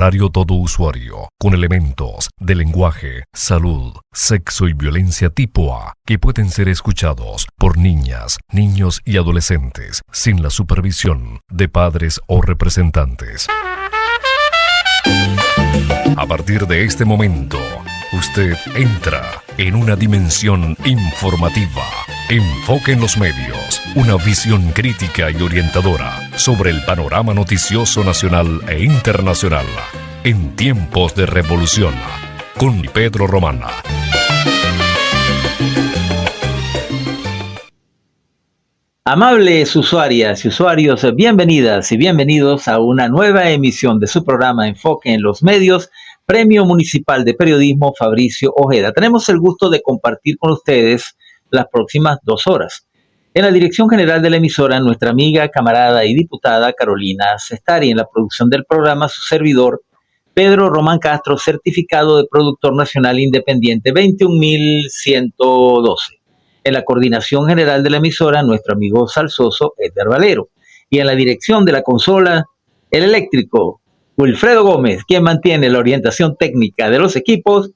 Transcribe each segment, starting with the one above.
horario todo usuario, con elementos de lenguaje, salud, sexo y violencia tipo A, que pueden ser escuchados por niñas, niños y adolescentes, sin la supervisión de padres o representantes. A partir de este momento, usted entra en una dimensión informativa. Enfoque en los medios, una visión crítica y orientadora sobre el panorama noticioso nacional e internacional en tiempos de revolución, con Pedro Román. Amables usuarias y usuarios, bienvenidas y bienvenidos a una nueva emisión de su programa Enfoque en los Medios, Premio Municipal de Periodismo Fabricio Ojeda. Tenemos el gusto de compartir con ustedes las próximas 2 horas. En la dirección general de la emisora, nuestra amiga, camarada y diputada Carolina Cestari. En la producción del programa, su servidor, Pedro Román Castro, certificado de productor nacional independiente 21112. En la coordinación general de la emisora, nuestro amigo salsoso Edgar Valero. Y en la dirección de la consola, el eléctrico Wilfredo Gómez, quien mantiene la orientación técnica de los equipos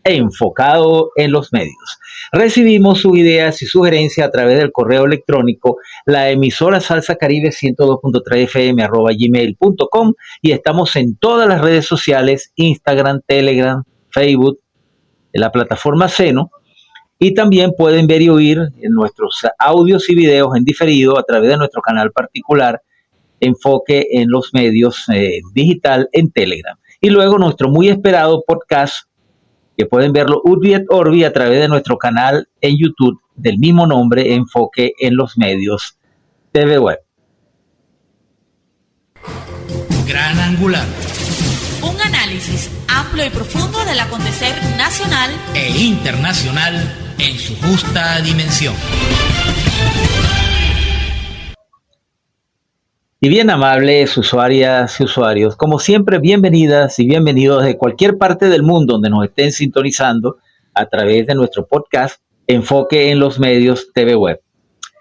enfocado en los medios. Recibimos sus ideas y sugerencias a través del correo electrónico la emisora Salsa Caribe 102.3 FM @gmail.com, y estamos en todas las redes sociales, Instagram, Telegram, Facebook, en la plataforma Seno, y también pueden ver y oír en nuestros audios y videos en diferido a través de nuestro canal particular Enfoque en los Medios digital en Telegram. Y luego nuestro muy esperado podcast, que pueden verlo Urbi et Orbi a través de nuestro canal en YouTube del mismo nombre, Enfoque en los Medios TV Web. Gran Angular. Un análisis amplio y profundo del acontecer nacional e internacional en su justa dimensión. Y bien, amables usuarias y usuarios, como siempre, bienvenidas y bienvenidos de cualquier parte del mundo donde nos estén sintonizando a través de nuestro podcast Enfoque en los Medios TV Web.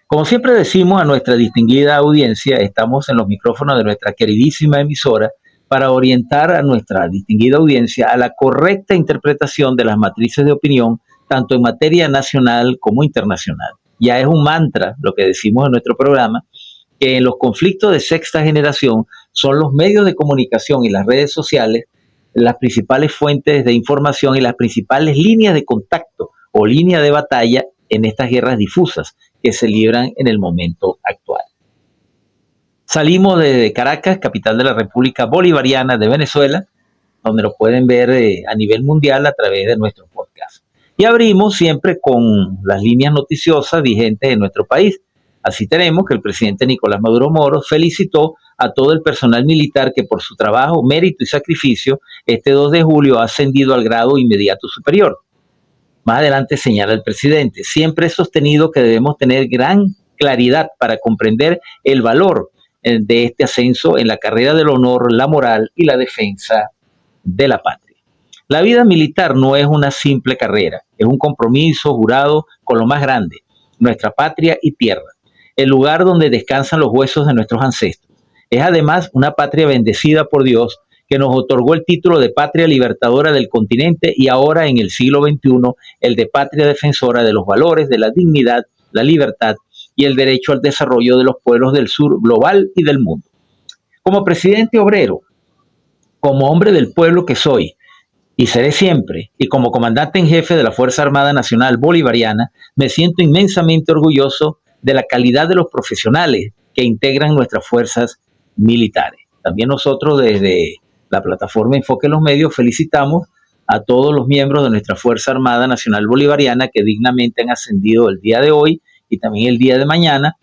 Como siempre decimos a nuestra distinguida audiencia, estamos en los micrófonos de nuestra queridísima emisora para orientar a nuestra distinguida audiencia a la correcta interpretación de las matrices de opinión, tanto en materia nacional como internacional. Ya es un mantra lo que decimos en nuestro programa, que en los conflictos de sexta generación son los medios de comunicación y las redes sociales las principales fuentes de información y las principales líneas de contacto o línea de batalla en estas guerras difusas que se libran en el momento actual. Salimos desde Caracas, capital de la República Bolivariana de Venezuela, donde lo pueden ver a nivel mundial a través de nuestro podcast. Y abrimos siempre con las líneas noticiosas vigentes en nuestro país. Así tenemos que el presidente Nicolás Maduro Moros felicitó a todo el personal militar que por su trabajo, mérito y sacrificio, este 2 de julio ha ascendido al grado inmediato superior. Más adelante señala el presidente: siempre he sostenido que debemos tener gran claridad para comprender el valor de este ascenso en la carrera del honor, la moral y la defensa de la patria. La vida militar no es una simple carrera, es un compromiso jurado con lo más grande, nuestra patria y tierra, el lugar donde descansan los huesos de nuestros ancestros. Es además una patria bendecida por Dios, que nos otorgó el título de patria libertadora del continente y ahora en el siglo XXI el de patria defensora de los valores de la dignidad, la libertad y el derecho al desarrollo de los pueblos del sur global y del mundo. Como presidente obrero, como hombre del pueblo que soy y seré siempre, y como comandante en jefe de la Fuerza Armada Nacional Bolivariana, me siento inmensamente orgulloso de la calidad de los profesionales que integran nuestras fuerzas militares. También nosotros desde la plataforma Enfoque en los Medios felicitamos a todos los miembros de nuestra Fuerza Armada Nacional Bolivariana que dignamente han ascendido el día de hoy y también el día de mañana,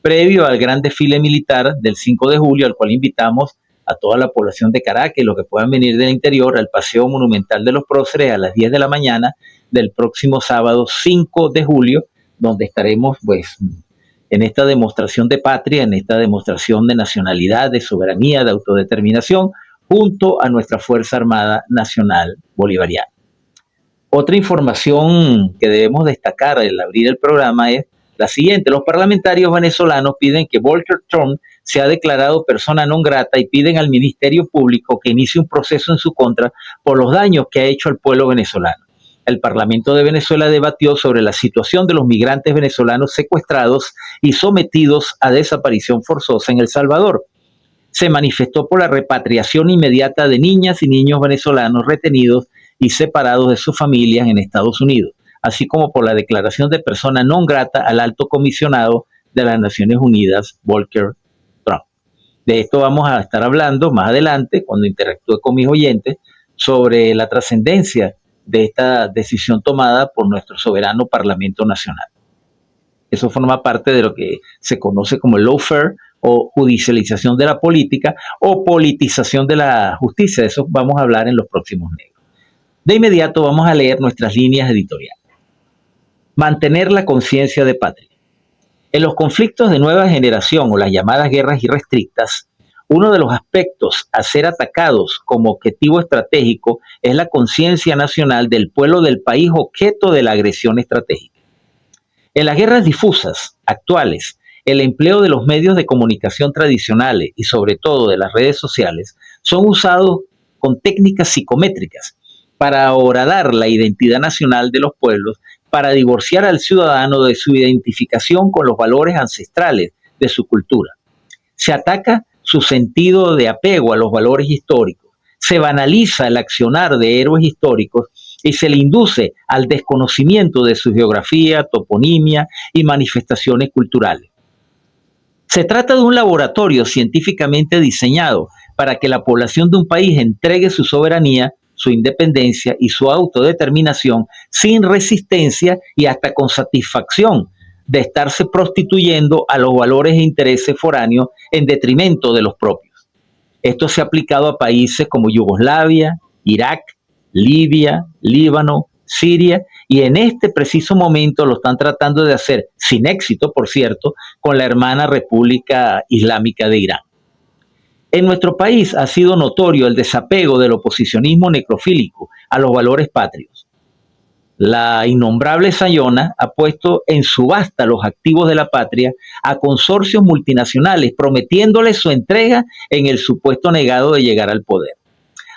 previo al gran desfile militar del 5 de julio, al cual invitamos a toda la población de Caracas, los que puedan venir del interior, al Paseo Monumental de los Próceres a las 10 de la mañana del próximo sábado 5 de julio, donde estaremos pues en esta demostración de patria, en esta demostración de nacionalidad, de soberanía, de autodeterminación, junto a nuestra Fuerza Armada Nacional Bolivariana. Otra información que debemos destacar al abrir el programa es la siguiente: los parlamentarios venezolanos piden que Volker Trump se ha declarado persona non grata y piden al Ministerio Público que inicie un proceso en su contra por los daños que ha hecho al pueblo venezolano. El Parlamento de Venezuela debatió sobre la situación de los migrantes venezolanos secuestrados y sometidos a desaparición forzosa en El Salvador. Se manifestó por la repatriación inmediata de niñas y niños venezolanos retenidos y separados de sus familias en Estados Unidos, así como por la declaración de persona non grata al alto comisionado de las Naciones Unidas, Volker Trump. De esto vamos a estar hablando más adelante, cuando interactúe con mis oyentes, sobre la trascendencia de esta decisión tomada por nuestro soberano Parlamento Nacional. Eso forma parte de lo que se conoce como el lawfare o judicialización de la política o politización de la justicia. De eso vamos a hablar en los próximos medios. De inmediato vamos a leer nuestras líneas editoriales. Mantener la conciencia de patria. En los conflictos de nueva generación o las llamadas guerras irrestrictas, uno de los aspectos a ser atacados como objetivo estratégico es la conciencia nacional del pueblo del país objeto de la agresión estratégica. En las guerras difusas actuales, el empleo de los medios de comunicación tradicionales y sobre todo de las redes sociales son usados con técnicas psicométricas para horadar la identidad nacional de los pueblos, para divorciar al ciudadano de su identificación con los valores ancestrales de su cultura. Se ataca su sentido de apego a los valores históricos, se banaliza el accionar de héroes históricos y se le induce al desconocimiento de su geografía, toponimia y manifestaciones culturales. Se trata de un laboratorio científicamente diseñado para que la población de un país entregue su soberanía, su independencia y su autodeterminación sin resistencia y hasta con satisfacción de estarse prostituyendo a los valores e intereses foráneos en detrimento de los propios. Esto se ha aplicado a países como Yugoslavia, Irak, Libia, Líbano, Siria, y en este preciso momento lo están tratando de hacer, sin éxito por cierto, con la hermana República Islámica de Irán. En nuestro país ha sido notorio el desapego del oposicionismo necrofílico a los valores patrios. La innombrable Sayona ha puesto en subasta los activos de la patria a consorcios multinacionales, prometiéndoles su entrega en el supuesto negado de llegar al poder.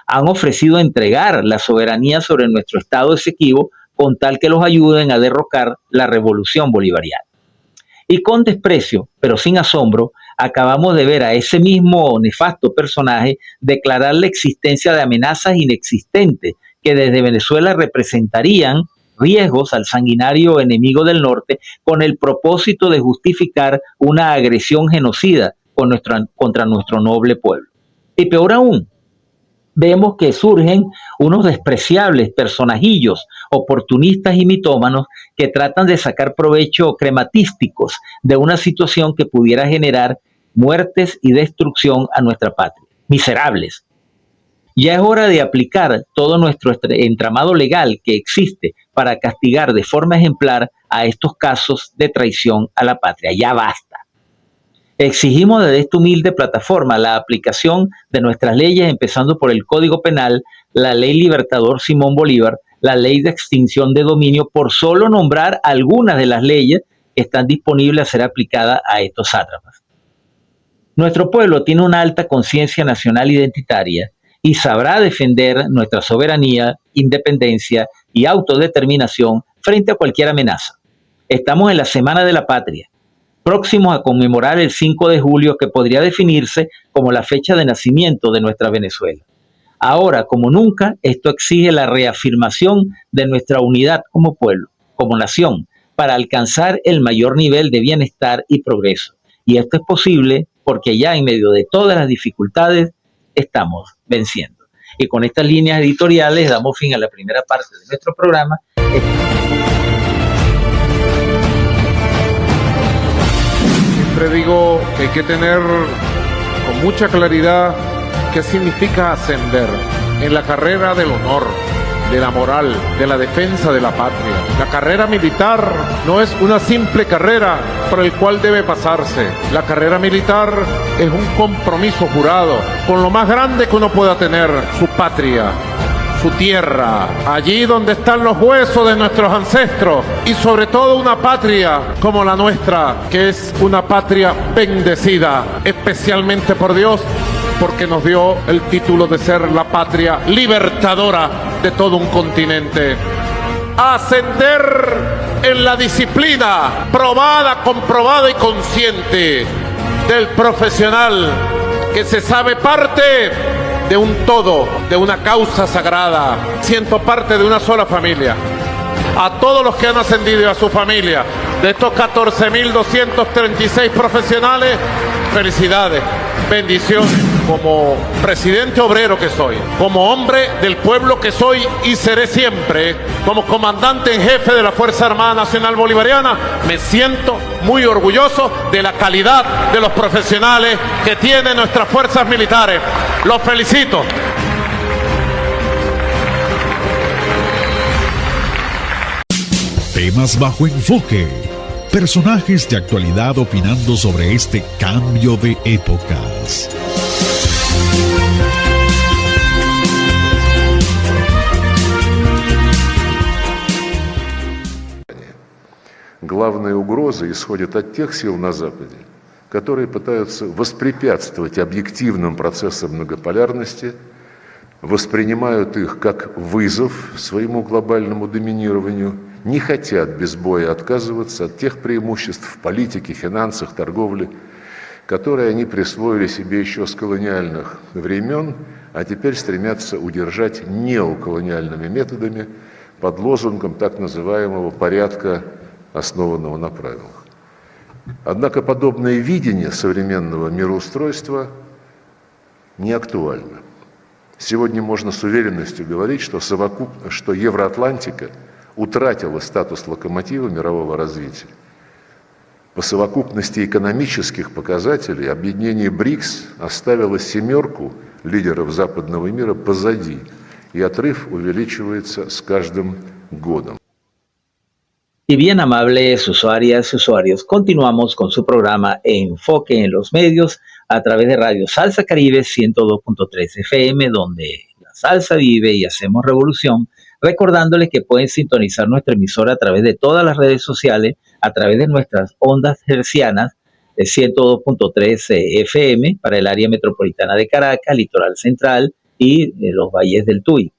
Han ofrecido entregar la soberanía sobre nuestro Estado exequivo con tal que los ayuden a derrocar la revolución bolivariana. Y con desprecio, pero sin asombro, acabamos de ver a ese mismo nefasto personaje declarar la existencia de amenazas inexistentes que desde Venezuela representarían riesgos al sanguinario enemigo del norte con el propósito de justificar una agresión genocida contra nuestro noble pueblo. Y peor aún, vemos que surgen unos despreciables personajillos oportunistas y mitómanos que tratan de sacar provecho crematísticos de una situación que pudiera generar muertes y destrucción a nuestra patria. Miserables. Ya es hora de aplicar todo nuestro entramado legal que existe para castigar de forma ejemplar a estos casos de traición a la patria. Ya basta. Exigimos desde esta humilde plataforma la aplicación de nuestras leyes, empezando por el Código Penal, la Ley Libertador Simón Bolívar, la Ley de Extinción de Dominio, por solo nombrar algunas de las leyes que están disponibles a ser aplicadas a estos sátrapas. Nuestro pueblo tiene una alta conciencia nacional identitaria y sabrá defender nuestra soberanía, independencia y autodeterminación frente a cualquier amenaza. Estamos en la Semana de la Patria, próximos a conmemorar el 5 de julio, que podría definirse como la fecha de nacimiento de nuestra Venezuela. Ahora, como nunca, esto exige la reafirmación de nuestra unidad como pueblo, como nación, para alcanzar el mayor nivel de bienestar y progreso. Y esto es posible porque ya en medio de todas las dificultades estamos venciendo. Y con estas líneas editoriales damos fin a la primera parte de nuestro programa. Siempre digo que hay que tener con mucha claridad qué significa ascender en la carrera del honor, de la moral, de la defensa de la patria. La carrera militar no es una simple carrera por el cual debe pasarse. La carrera militar es un compromiso jurado con lo más grande que uno pueda tener, su patria, su tierra, allí donde están los huesos de nuestros ancestros, y sobre todo una patria como la nuestra, que es una patria bendecida especialmente por Dios, porque nos dio el título de ser la patria libertadora de todo un continente. Ascender en la disciplina probada, comprobada y consciente del profesional que se sabe parte de un todo, de una causa sagrada. Siento parte de una sola familia. A todos los que han ascendido y a su familia, de estos 14.236 profesionales, felicidades, bendición. Como presidente obrero que soy, como hombre del pueblo que soy y seré siempre, como comandante en jefe de la Fuerza Armada Nacional Bolivariana, me siento muy orgulloso de la calidad de los profesionales que tienen nuestras fuerzas militares. Los felicito. Temas bajo enfoque. Personajes de actualidad opinando sobre este cambio de épocas. Главная угроза исходит от тех сил на Западе, которые пытаются воспрепятствовать объективным процессам многополярности, воспринимают их как вызов своему глобальному доминированию, не хотят без боя отказываться от тех преимуществ в политике, финансах, торговле, которые они присвоили себе еще с колониальных времен, а теперь стремятся удержать неоколониальными методами под лозунгом так называемого порядка, основанного на правилах. Однако подобное видение современного мироустройства не актуально. Сегодня можно с уверенностью говорить, что Евроатлантика утратила статус локомотива мирового развития. По совокупности экономических показателей объединение БРИКС оставило семерку лидеров западного мира позади, и отрыв увеличивается с каждым годом. Y bien, amables usuarias y usuarios, continuamos con su programa Enfoque en los Medios a través de Radio Salsa Caribe 102.3 FM, donde la salsa vive y hacemos revolución, recordándoles que pueden sintonizar nuestra emisora a través de todas las redes sociales, a través de nuestras ondas hercianas de 102.3 FM para el área metropolitana de Caracas, Litoral Central y los valles del Tuy.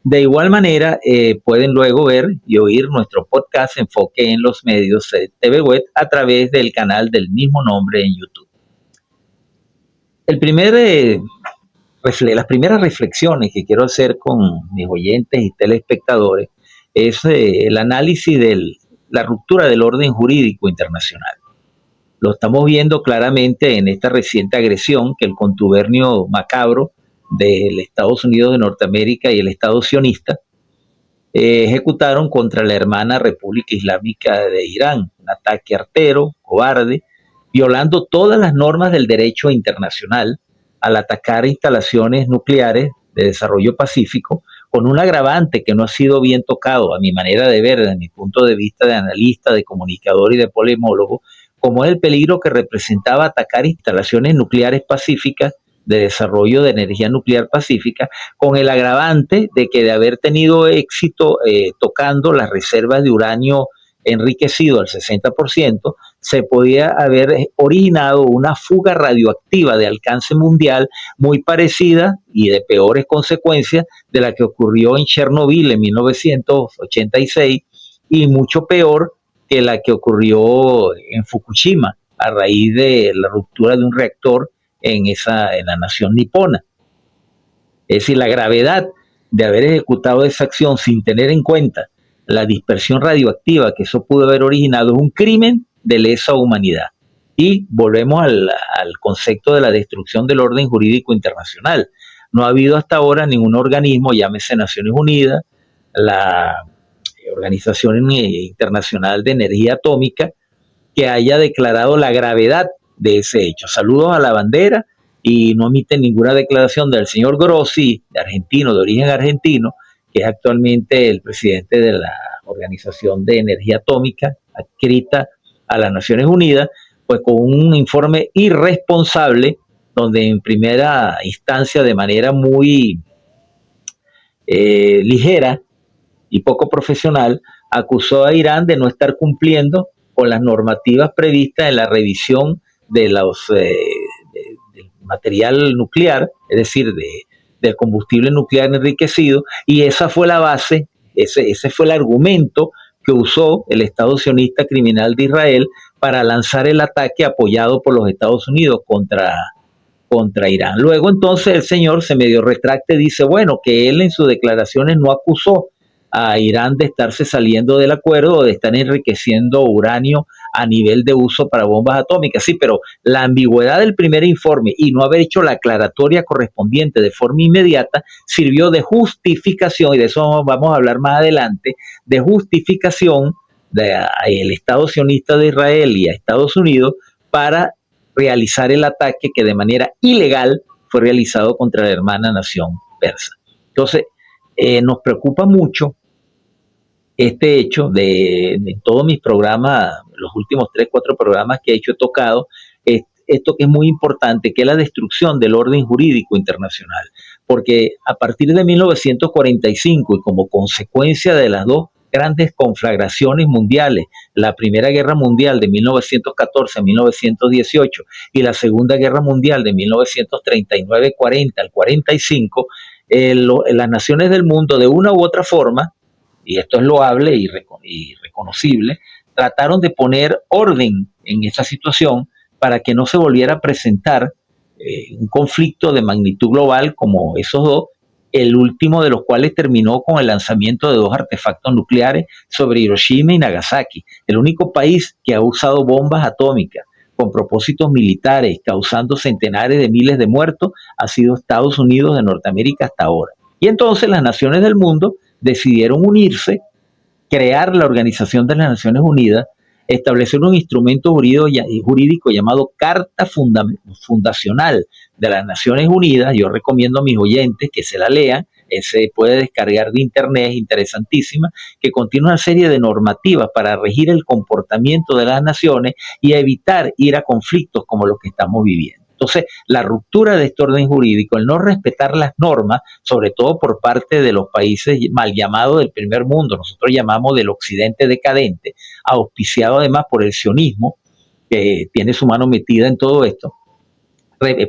De igual manera, pueden luego ver y oír nuestro podcast Enfoque en los Medios TV Web a través del canal del mismo nombre en YouTube. Las primeras reflexiones que quiero hacer con mis oyentes y telespectadores es el análisis de la ruptura del orden jurídico internacional. Lo estamos viendo claramente en esta reciente agresión que el contubernio macabro del Estados Unidos de Norteamérica y el Estado sionista ejecutaron contra la hermana República Islámica de Irán, un ataque artero, cobarde, violando todas las normas del derecho internacional al atacar instalaciones nucleares de desarrollo pacífico, con un agravante que no ha sido bien tocado, a mi manera de ver, desde mi punto de vista de analista, de comunicador y de polemólogo, como es el peligro que representaba atacar instalaciones nucleares pacíficas de desarrollo de energía nuclear pacífica, con el agravante de que de haber tenido éxito tocando las reservas de uranio enriquecido al 60%, se podía haber originado una fuga radioactiva de alcance mundial muy parecida y de peores consecuencias de la que ocurrió en Chernobyl en 1986 y mucho peor que la que ocurrió en Fukushima a raíz de la ruptura de un reactor en la nación nipona. Es decir, la gravedad de haber ejecutado esa acción sin tener en cuenta la dispersión radioactiva que eso pudo haber originado es un crimen de lesa humanidad. Y volvemos al concepto de la destrucción del orden jurídico internacional. No ha habido hasta ahora ningún organismo, llámese Naciones Unidas, la Organización Internacional de Energía Atómica, que haya declarado la gravedad de ese hecho. Saludos a la bandera y no omiten ninguna declaración del señor Grossi, de origen argentino, que es actualmente el presidente de la Organización de Energía Atómica, adscrita a las Naciones Unidas, pues con un informe irresponsable, donde en primera instancia, de manera muy ligera y poco profesional, acusó a Irán de no estar cumpliendo con las normativas previstas en la revisión de del material nuclear, es decir, del combustible nuclear enriquecido, y esa fue la base, ese fue el argumento que usó el Estado sionista criminal de Israel para lanzar el ataque apoyado por los Estados Unidos contra Irán. Luego entonces el señor se medio retracta y dice, bueno, que él en sus declaraciones no acusó a Irán de estarse saliendo del acuerdo o de estar enriqueciendo uranio a nivel de uso para bombas atómicas. Sí, pero la ambigüedad del primer informe y no haber hecho la aclaratoria correspondiente de forma inmediata sirvió de justificación, y de eso vamos a hablar más adelante, de justificación del Estado sionista de Israel y a Estados Unidos para realizar el ataque que de manera ilegal fue realizado contra la hermana nación persa. Entonces, nos preocupa mucho este hecho de todos mis programas, los últimos 3-4 programas que he hecho, he tocado esto que es muy importante, que es la destrucción del orden jurídico internacional, porque a partir de 1945 y como consecuencia de las dos grandes conflagraciones mundiales, la Primera Guerra Mundial de 1914 a 1918 y la Segunda Guerra Mundial de 1939-40 al 45, las naciones del mundo de una u otra forma, y esto es loable y reconocible, trataron de poner orden en esa situación para que no se volviera a presentar un conflicto de magnitud global como esos dos, el último de los cuales terminó con el lanzamiento de 2 artefactos nucleares sobre Hiroshima y Nagasaki. El único país que ha usado bombas atómicas con propósitos militares, causando centenares de miles de muertos, ha sido Estados Unidos de Norteamérica hasta ahora. Y entonces las naciones del mundo decidieron unirse, crear la Organización de las Naciones Unidas, establecer un instrumento jurídico llamado Carta Fundacional de las Naciones Unidas. Yo recomiendo a mis oyentes que se la lean, se puede descargar de internet, es interesantísima, que contiene una serie de normativas para regir el comportamiento de las naciones y evitar ir a conflictos como los que estamos viviendo. Entonces, la ruptura de este orden jurídico, el no respetar las normas, sobre todo por parte de los países mal llamados del primer mundo, nosotros llamamos del occidente decadente, auspiciado además por el sionismo, que tiene su mano metida en todo esto,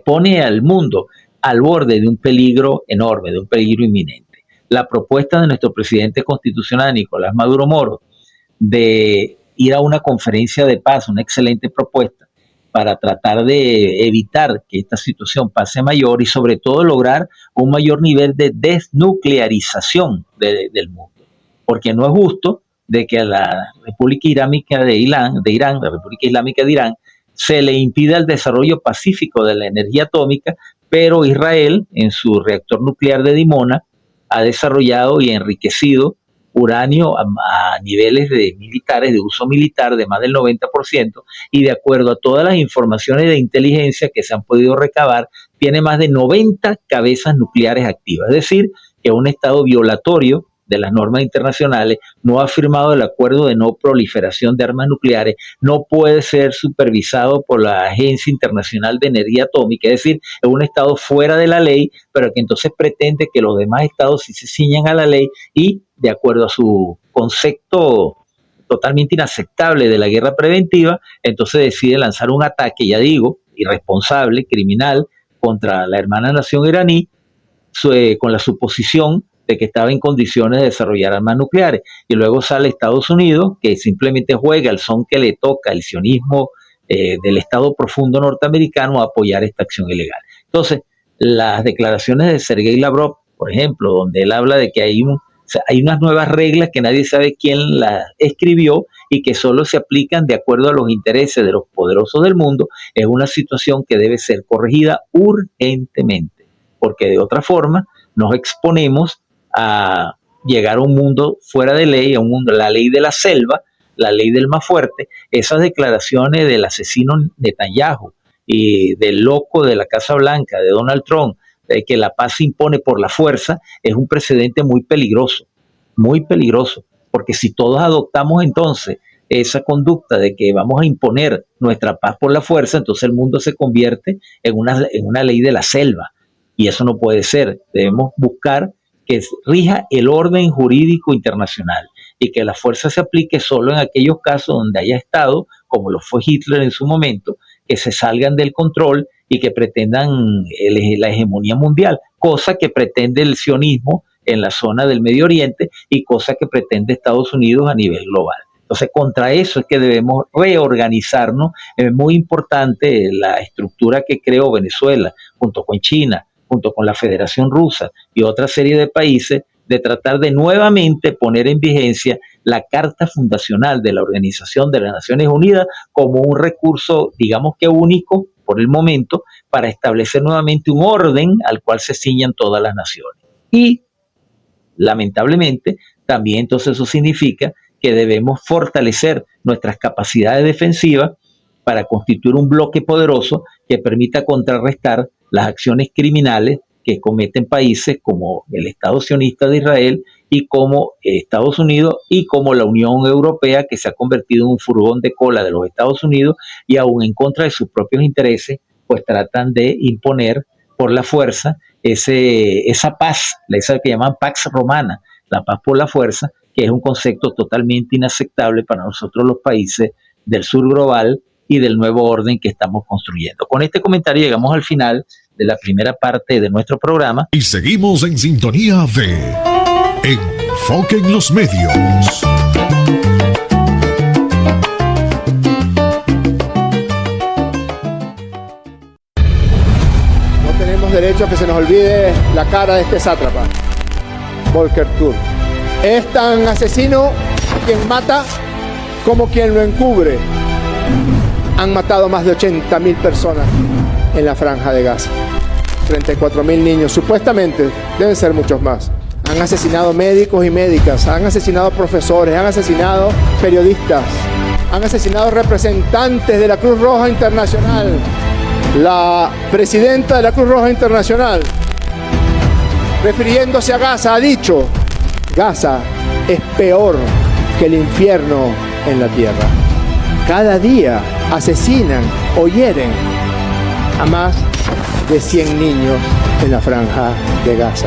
pone al mundo al borde de un peligro enorme, de un peligro inminente. La propuesta de nuestro presidente constitucional, Nicolás Maduro Moro, de ir a una conferencia de paz, una excelente propuesta, para tratar de evitar que esta situación pase mayor y sobre todo lograr un mayor nivel de desnuclearización del mundo. Porque no es justo de que a la República Islámica de Irán, la República Islámica de Irán, se le impida el desarrollo pacífico de la energía atómica, pero Israel, en su reactor nuclear de Dimona, ha desarrollado y enriquecido uranio a niveles militares, de uso militar de más del 90%, y de acuerdo a todas las informaciones de inteligencia que se han podido recabar, tiene más de 90 cabezas nucleares activas. Es decir, que un estado violatorio de las normas internacionales no ha firmado el acuerdo de no proliferación de armas nucleares, no puede ser supervisado por la Agencia Internacional de Energía Atómica, es decir, es un estado fuera de la ley, pero que entonces pretende que los demás estados sí se ciñan a la ley y, de acuerdo a su concepto totalmente inaceptable de la guerra preventiva, entonces decide lanzar un ataque, ya digo, irresponsable, criminal, contra la hermana nación iraní, con la suposición de que estaba en condiciones de desarrollar armas nucleares. Y luego sale Estados Unidos, que simplemente juega el son que le toca el sionismo del Estado profundo norteamericano a apoyar esta acción ilegal. Entonces, las declaraciones de Sergei Lavrov, por ejemplo, donde él habla de que hay unas nuevas reglas que nadie sabe quién las escribió y que solo se aplican de acuerdo a los intereses de los poderosos del mundo, es una situación que debe ser corregida urgentemente, porque de otra forma nos exponemos a llegar a un mundo fuera de ley, a un mundo, la ley de la selva, la ley del más fuerte. Esas declaraciones del asesino Netanyahu y del loco de la Casa Blanca, de Donald Trump, de que la paz se impone por la fuerza, es un precedente muy peligroso, porque si todos adoptamos entonces esa conducta de que vamos a imponer nuestra paz por la fuerza, entonces el mundo se convierte en una ley de la selva, y eso no puede ser. Debemos buscar que rija el orden jurídico internacional y que la fuerza se aplique solo en aquellos casos donde haya estado, como lo fue Hitler en su momento, que se salgan del control y que pretendan la hegemonía mundial, cosa que pretende el sionismo en la zona del Medio Oriente y cosa que pretende Estados Unidos a nivel global. Entonces, contra eso es que debemos reorganizarnos. Es muy importante la estructura que creó Venezuela, junto con China, junto con la Federación Rusa y otra serie de países, de tratar de nuevamente poner en vigencia la Carta Fundacional de la Organización de las Naciones Unidas como un recurso, digamos que único por el momento, para establecer nuevamente un orden al cual se ciñan todas las naciones. Y, lamentablemente, también entonces eso significa que debemos fortalecer nuestras capacidades defensivas para constituir un bloque poderoso que permita contrarrestar las acciones criminales que cometen países como el Estado sionista de Israel y como Estados Unidos y como la Unión Europea, que se ha convertido en un furgón de cola de los Estados Unidos y aún en contra de sus propios intereses, pues tratan de imponer por la fuerza esa paz, esa que llaman Pax Romana, la paz por la fuerza, que es un concepto totalmente inaceptable para nosotros los países del sur global y del nuevo orden que estamos construyendo. Con este comentario llegamos al final de la primera parte de nuestro programa. Y seguimos en sintonía de Enfoque en los Medios. No tenemos derecho a que se nos olvide la cara de este sátrapa, Volker Turk. Es tan asesino quien mata como quien lo encubre. Han matado más de 80.000 personas en la Franja de Gaza. 34.000 niños, supuestamente, deben ser muchos más. Han asesinado médicos y médicas, han asesinado profesores, han asesinado periodistas, han asesinado representantes de la Cruz Roja Internacional. La presidenta de la Cruz Roja Internacional, refiriéndose a Gaza, ha dicho: Gaza es peor que el infierno en la tierra. Cada día asesinan o hieren a más de 100 niños en la Franja de Gaza.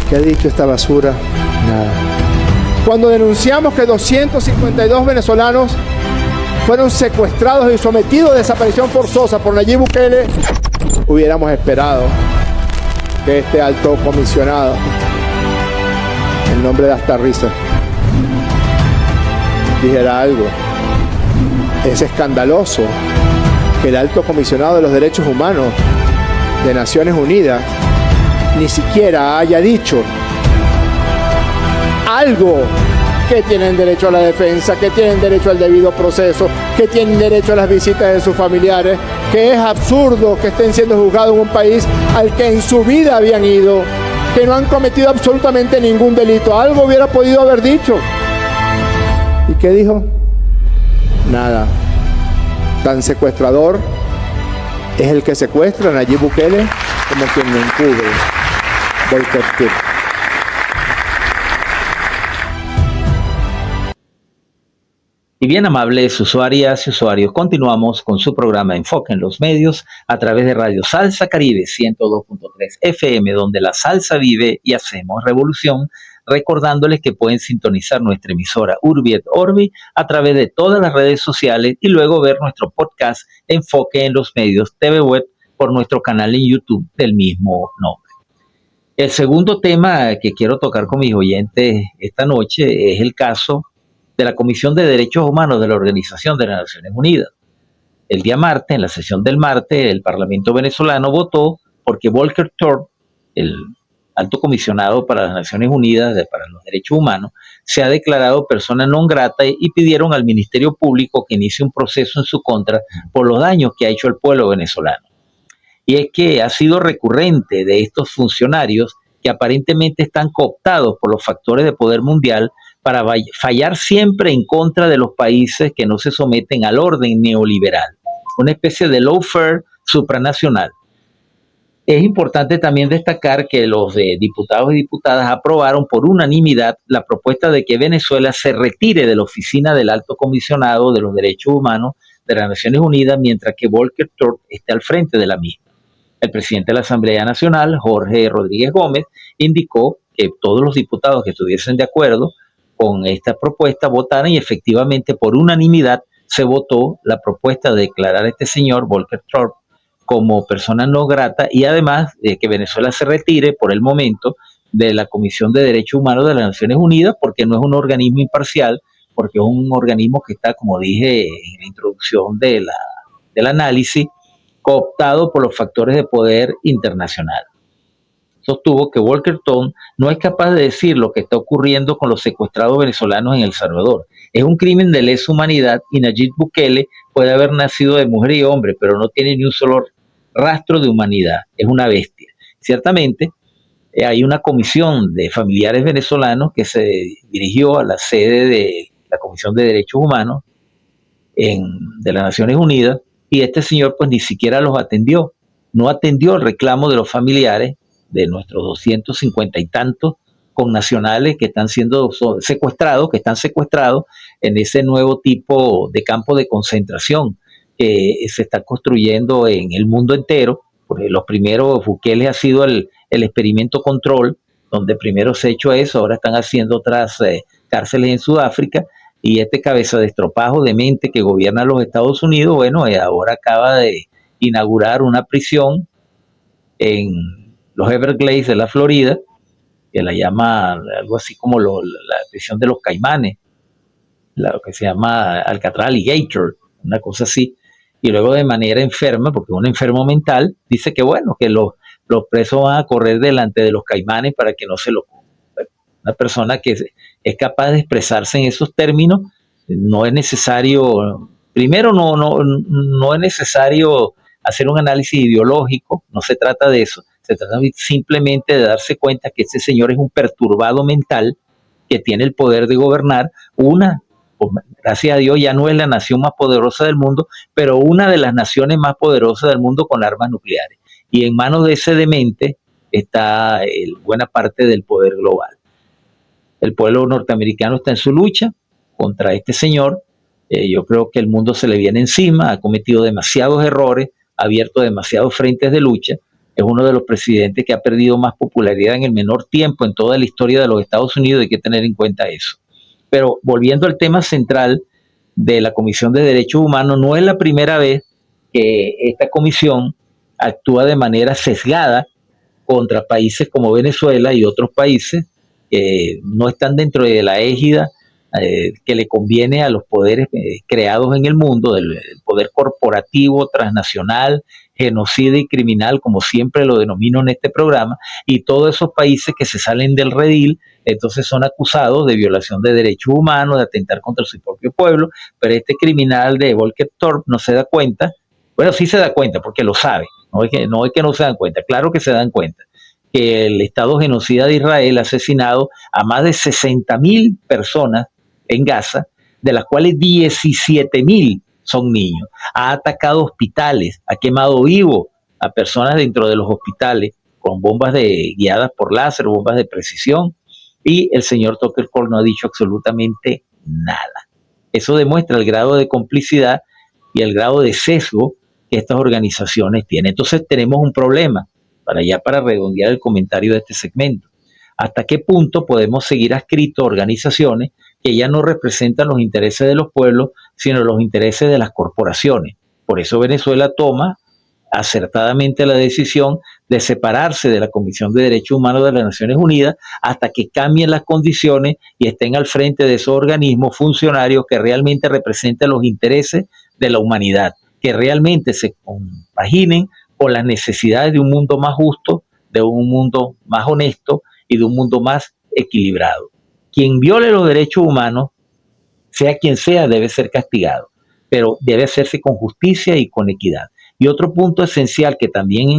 ¿Qué ha dicho esta basura? Nada. Cuando denunciamos que 252 venezolanos fueron secuestrados y sometidos a desaparición forzosa por Nayib Bukele, hubiéramos esperado que este alto comisionado, en nombre de hasta risa, dijera algo. Es escandaloso que el alto comisionado de los derechos humanos de Naciones Unidas ni siquiera haya dicho algo, que tienen derecho a la defensa, que tienen derecho al debido proceso, que tienen derecho a las visitas de sus familiares, que es absurdo que estén siendo juzgados en un país al que en su vida habían ido, que no han cometido absolutamente ningún delito. Algo hubiera podido haber dicho. ¿Y qué dijo? Nada. Tan secuestrador es el que secuestra a Nayib Bukele como quien lo encubre, Volker Turk. Y bien, amables usuarias y usuarios, continuamos con su programa Enfoque en los Medios a través de Radio Salsa Caribe 102.3 FM, donde la salsa vive y hacemos revolución, recordándoles que pueden sintonizar nuestra emisora Urbi et Orbi a través de todas las redes sociales y luego ver nuestro podcast Enfoque en los Medios TV Web por nuestro canal en YouTube del mismo nombre. El segundo tema que quiero tocar con mis oyentes esta noche es el caso de la Comisión de Derechos Humanos de la Organización de las Naciones Unidas. El día martes, en la sesión del martes, el Parlamento venezolano votó porque Volker Turk, el alto comisionado para las Naciones Unidas para los Derechos Humanos, se ha declarado persona non grata y pidieron al Ministerio Público que inicie un proceso en su contra por los daños que ha hecho el pueblo venezolano. Y es que ha sido recurrente de estos funcionarios que aparentemente están cooptados por los factores de poder mundial para fallar siempre en contra de los países que no se someten al orden neoliberal, una especie de lawfare supranacional. Es importante también destacar que los diputados y diputadas aprobaron por unanimidad la propuesta de que Venezuela se retire de la oficina del Alto Comisionado de los Derechos Humanos de las Naciones Unidas, mientras que Volker Turk esté al frente de la misma. El presidente de la Asamblea Nacional, Jorge Rodríguez Gómez, indicó que todos los diputados que estuviesen de acuerdo con esta propuesta votaran, y efectivamente por unanimidad se votó la propuesta de declarar a este señor Volker Thorpe como persona no grata, y además de que Venezuela se retire por el momento de la Comisión de Derechos Humanos de las Naciones Unidas, porque no es un organismo imparcial, porque es un organismo que está, como dije en la introducción del análisis, cooptado por los factores de poder internacional. Sostuvo que Volker Thorpe no es capaz de decir lo que está ocurriendo con los secuestrados venezolanos en El Salvador. Es un crimen de lesa humanidad, y Nayib Bukele puede haber nacido de mujer y hombre, pero no tiene ni un solo rastro de humanidad. Es una bestia. Ciertamente, hay una comisión de familiares venezolanos que se dirigió a la sede de la Comisión de Derechos Humanos de las Naciones Unidas, y este señor pues ni siquiera los atendió. No atendió el reclamo de los familiares de nuestros 250 y tantos connacionales que están siendo secuestrados, en ese nuevo tipo de campo de concentración que se está construyendo en el mundo entero. Porque los primeros, Bukele ha sido el experimento control, donde primero se ha hecho eso, ahora están haciendo otras cárceles en Sudáfrica, y este cabeza de estropajo de mente que gobierna los Estados Unidos, bueno, ahora acaba de inaugurar una prisión en los Everglades de la Florida, que la llama algo así como la prisión de los Caimanes, lo que se llama Alcatraz Alligator, una cosa así, y luego de manera enferma, porque es un enfermo mental, dice que bueno, que los presos van a correr delante de los Caimanes para que no se lo coman. Una persona que es capaz de expresarse en esos términos, no es necesario, primero no es necesario hacer un análisis ideológico, no se trata de eso, se trata simplemente de darse cuenta que ese señor es un perturbado mental que tiene el poder de gobernar gracias a Dios ya no es la nación más poderosa del mundo, pero una de las naciones más poderosas del mundo con armas nucleares. Y en manos de ese demente está buena parte del poder global. El pueblo norteamericano está en su lucha contra este señor. Yo creo que el mundo se le viene encima, ha cometido demasiados errores, ha abierto demasiados frentes de lucha. Es uno de los presidentes que ha perdido más popularidad en el menor tiempo en toda la historia de los Estados Unidos, hay que tener en cuenta eso. Pero volviendo al tema central de la Comisión de Derechos Humanos, no es la primera vez que esta comisión actúa de manera sesgada contra países como Venezuela y otros países que no están dentro de la égida que le conviene a los poderes creados en el mundo, del poder corporativo, transnacional, genocida y criminal, como siempre lo denomino en este programa, y todos esos países que se salen del redil, entonces son acusados de violación de derechos humanos, de atentar contra su propio pueblo, pero este criminal de Volker Thorpe no se da cuenta, bueno, sí se da cuenta porque lo sabe, no es que no se dan cuenta, claro que se dan cuenta, que el Estado genocida de Israel ha asesinado a más de 60.000 personas en Gaza, de las cuales 17.000 son niños. Ha atacado hospitales, ha quemado vivo a personas dentro de los hospitales con bombas guiadas por láser, bombas de precisión, y el señor Tucker Carlson no ha dicho absolutamente nada. Eso demuestra el grado de complicidad y el grado de sesgo que estas organizaciones tienen. Entonces tenemos un problema, para redondear el comentario de este segmento. ¿Hasta qué punto podemos seguir adscritos a organizaciones que ya no representan los intereses de los pueblos, sino los intereses de las corporaciones? Por eso Venezuela toma acertadamente la decisión de separarse de la Comisión de Derechos Humanos de las Naciones Unidas hasta que cambien las condiciones y estén al frente de esos organismos funcionarios que realmente representen los intereses de la humanidad, que realmente se compaginen con las necesidades de un mundo más justo, de un mundo más honesto y de un mundo más equilibrado. Quien viole los derechos humanos, sea quien sea, debe ser castigado, pero debe hacerse con justicia y con equidad. Y otro punto esencial que también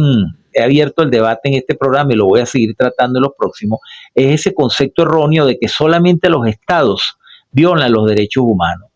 he abierto el debate en este programa y lo voy a seguir tratando en los próximos, es ese concepto erróneo de que solamente los estados violan los derechos humanos.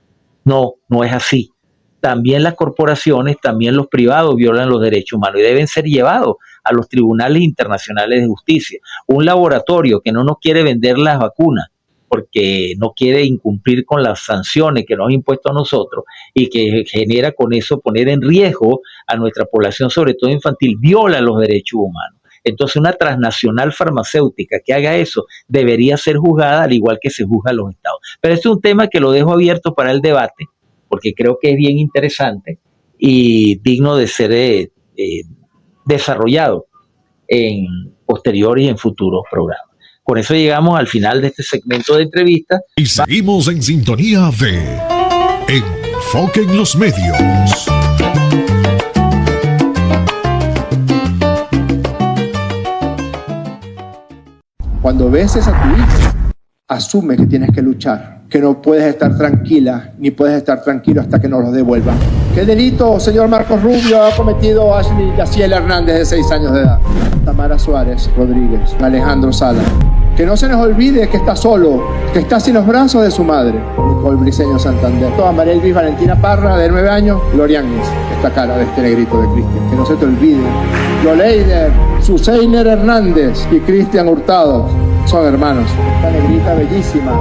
No es así. También las corporaciones, también los privados violan los derechos humanos y deben ser llevados a los tribunales internacionales de justicia. Un laboratorio que no nos quiere vender las vacunas porque no quiere incumplir con las sanciones que nos ha impuesto a nosotros y que genera con eso poner en riesgo a nuestra población, sobre todo infantil, viola los derechos humanos. Entonces una transnacional farmacéutica que haga eso debería ser juzgada al igual que se juzga a los estados. Pero este es un tema que lo dejo abierto para el debate, porque creo que es bien interesante y digno de ser desarrollado en posteriores y en futuros programas. Con eso llegamos al final de este segmento de entrevista. Y seguimos en sintonía de Enfoque en los Medios. Cuando beses a tu hijo, asume que tienes que luchar, que no puedes estar tranquila ni puedes estar tranquilo hasta que nos los devuelvan. ¿Qué delito, señor Marcos Rubio, ha cometido Ashley Yaciel Hernández, de 6 años de edad? Tamara Suárez Rodríguez, Alejandro Sala. Que no se nos olvide que está solo, que está sin los brazos de su madre. Nicole Briceño Santander. María Elvis Valentina Parra, de 9 años. Gloria Áñez, esta cara de este negrito de Cristian. Que no se te olvide. Yoleider, Suseiner Hernández y Cristian Hurtado son hermanos. Esta negrita bellísima,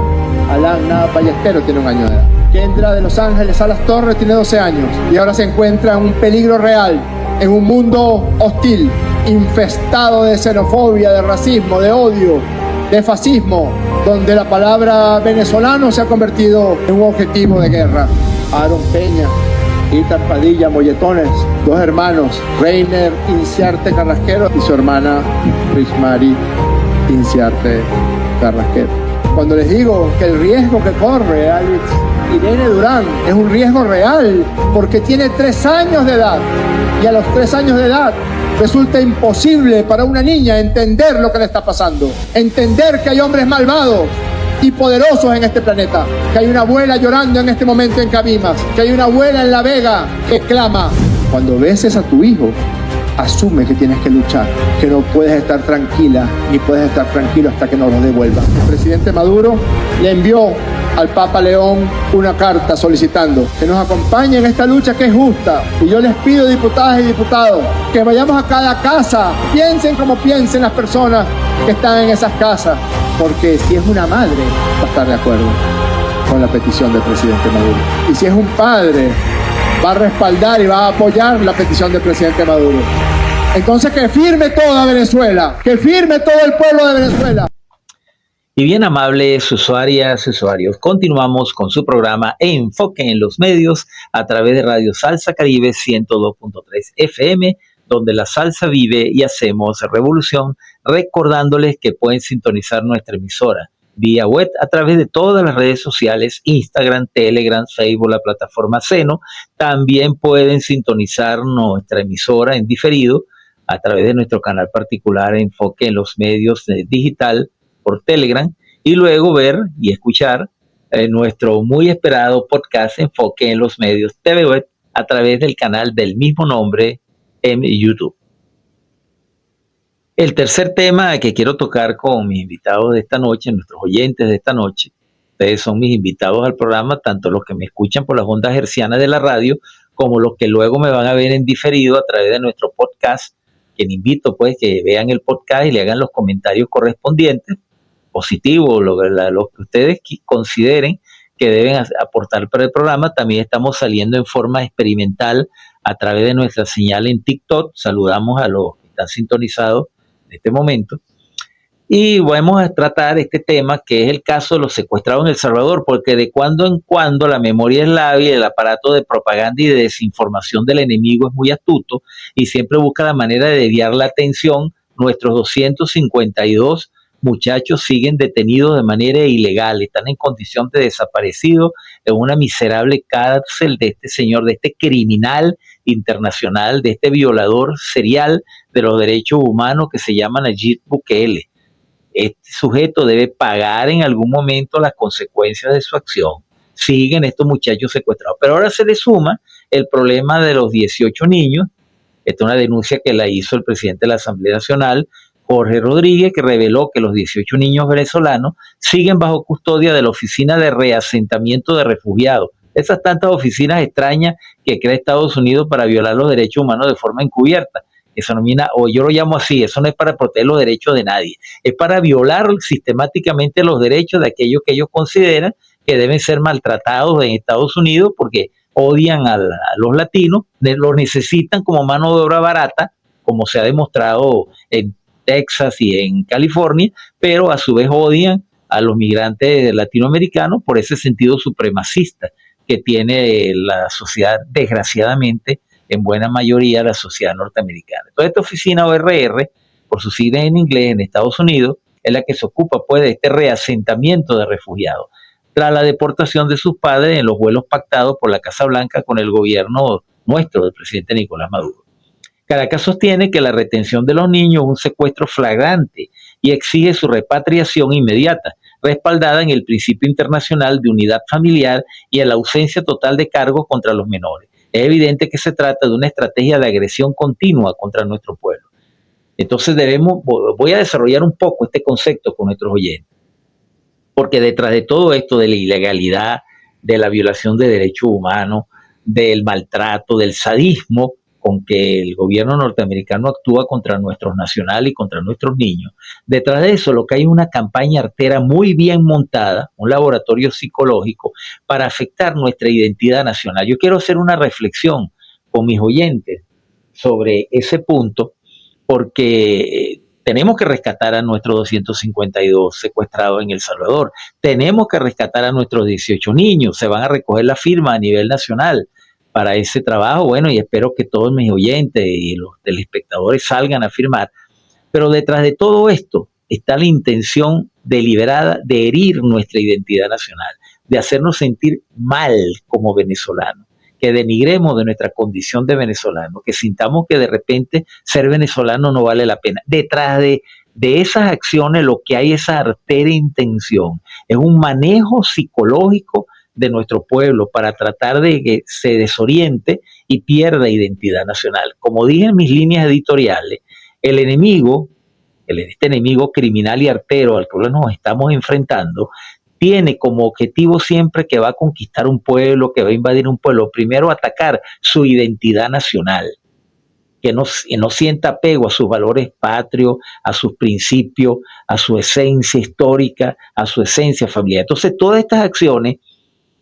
Alan Nava Ballesteros, tiene 1 año de edad. Kendra de Los Ángeles Salas Torres tiene 12 años y ahora se encuentra en un peligro real, en un mundo hostil, infestado de xenofobia, de racismo, de odio, de fascismo, donde la palabra venezolano se ha convertido en un objetivo de guerra. Aaron Peña, Itar Padilla Molletones, 2 hermanos, Reiner Inciarte Carrasquero y su hermana Rismari Inciarte Carrasquero. Cuando les digo que el riesgo que corre Alex Irene Durán es un riesgo real, porque tiene 3 años de edad, y a los 3 años de edad resulta imposible para una niña entender lo que le está pasando, entender que hay hombres malvados y poderosos en este planeta, que hay una abuela llorando en este momento en Cabimas, que hay una abuela en La Vega que clama. Cuando beses a tu hijo, asume que tienes que luchar, que no puedes estar tranquila ni puedes estar tranquilo hasta que nos lo devuelvan. El presidente Maduro le envió al Papa León una carta solicitando que nos acompañe en esta lucha que es justa. Y yo les pido, diputadas y diputados, que vayamos a cada casa, piensen como piensen las personas que están en esas casas, porque si es una madre va a estar de acuerdo con la petición del presidente Maduro, y si es un padre va a respaldar y va a apoyar la petición del presidente Maduro. Entonces que firme toda Venezuela, que firme todo el pueblo de Venezuela. Y bien, amables usuarias y usuarios, continuamos con su programa Enfoque en los Medios a través de Radio Salsa Caribe 102.3 FM, donde la salsa vive y hacemos revolución, recordándoles que pueden sintonizar nuestra emisora vía web a través de todas las redes sociales, Instagram, Telegram, Facebook, la plataforma Seno. También pueden sintonizar nuestra emisora en diferido a través de nuestro canal particular Enfoque en los Medios digital por Telegram, y luego ver y escuchar nuestro muy esperado podcast Enfoque en los Medios TV Web a través del canal del mismo nombre en YouTube. El tercer tema que quiero tocar con mis invitados de esta noche, nuestros oyentes de esta noche, ustedes son mis invitados al programa, tanto los que me escuchan por las ondas hercianas de la radio, como los que luego me van a ver en diferido a través de nuestro podcast, quien invito pues que vean el podcast y le hagan los comentarios correspondientes, positivos, lo que ustedes consideren que deben aportar para el programa. También estamos saliendo en forma experimental a través de nuestra señal en TikTok. Saludamos a los que están sintonizados en este momento. Y vamos a tratar este tema, que es el caso de los secuestrados en El Salvador, porque de cuando en cuando la memoria eslava y el aparato de propaganda y de desinformación del enemigo es muy astuto y siempre busca la manera de desviar la atención. Nuestros 252 muchachos siguen detenidos de manera ilegal, están en condición de desaparecidos en una miserable cárcel de este señor, de este criminal internacional, de este violador serial de los derechos humanos que se llama Nayib Bukele. Este sujeto debe pagar en algún momento las consecuencias de su acción. Siguen estos muchachos secuestrados. Pero ahora se le suma el problema de los 18 niños. Esta es una denuncia que la hizo el presidente de la Asamblea Nacional, Jorge Rodríguez, que reveló que los 18 niños venezolanos siguen bajo custodia de la Oficina de Reasentamiento de Refugiados. Esas tantas oficinas extrañas que crea Estados Unidos para violar los derechos humanos de forma encubierta. Eso nomina, o yo lo llamo así, eso no es para proteger los derechos de nadie, es para violar sistemáticamente los derechos de aquellos que ellos consideran que deben ser maltratados en Estados Unidos porque odian a los latinos, los necesitan como mano de obra barata, como se ha demostrado en Texas y en California, pero a su vez odian a los migrantes latinoamericanos por ese sentido supremacista que tiene la sociedad, desgraciadamente, en buena mayoría la sociedad norteamericana. Entonces, esta oficina ORR, por sus siglas en inglés, en Estados Unidos, es la que se ocupa pues de este reasentamiento de refugiados, tras la deportación de sus padres en los vuelos pactados por la Casa Blanca con el gobierno nuestro, del presidente Nicolás Maduro. Caracas sostiene que la retención de los niños es un secuestro flagrante y exige su repatriación inmediata, respaldada en el principio internacional de unidad familiar y en la ausencia total de cargos contra los menores. Es evidente que se trata de una estrategia de agresión continua contra nuestro pueblo. Entonces voy a desarrollar un poco este concepto con nuestros oyentes, porque detrás de todo esto de la ilegalidad, de la violación de derechos humanos, del maltrato, del sadismo con que el gobierno norteamericano actúa contra nuestros nacionales y contra nuestros niños, detrás de eso lo que hay es una campaña artera muy bien montada, un laboratorio psicológico para afectar nuestra identidad nacional. Yo quiero hacer una reflexión con mis oyentes sobre ese punto, porque tenemos que rescatar a nuestros 252 secuestrados en El Salvador, tenemos que rescatar a nuestros 18 niños, se van a recoger la firma a nivel nacional para ese trabajo, bueno, y espero que todos mis oyentes y los telespectadores salgan a firmar, pero detrás de todo esto está la intención deliberada de herir nuestra identidad nacional, de hacernos sentir mal como venezolanos, que denigremos de nuestra condición de venezolano, que sintamos que de repente ser venezolano no vale la pena. Detrás de esas acciones lo que hay es esa arteria intención, es un manejo psicológico de nuestro pueblo para tratar de que se desoriente y pierda identidad nacional. Como dije en mis líneas editoriales, el enemigo, este enemigo criminal y artero al que nos estamos enfrentando, tiene como objetivo siempre que va a conquistar un pueblo, que va a invadir un pueblo, primero atacar su identidad nacional, que no sienta apego a sus valores patrios, a sus principios, a su esencia histórica, a su esencia familiar. Entonces, todas estas acciones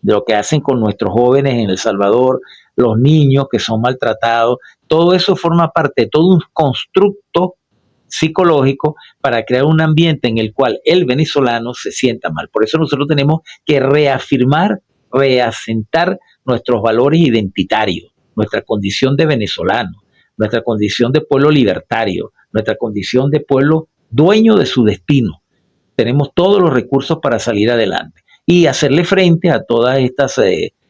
de lo que hacen con nuestros jóvenes en El Salvador, los niños que son maltratados, todo eso forma parte de todo un constructo psicológico para crear un ambiente en el cual el venezolano se sienta mal. Por eso nosotros tenemos que reafirmar, reasentar nuestros valores identitarios, nuestra condición de venezolano, nuestra condición de pueblo libertario, nuestra condición de pueblo dueño de su destino. Tenemos todos los recursos para salir adelante y hacerle frente a todas estas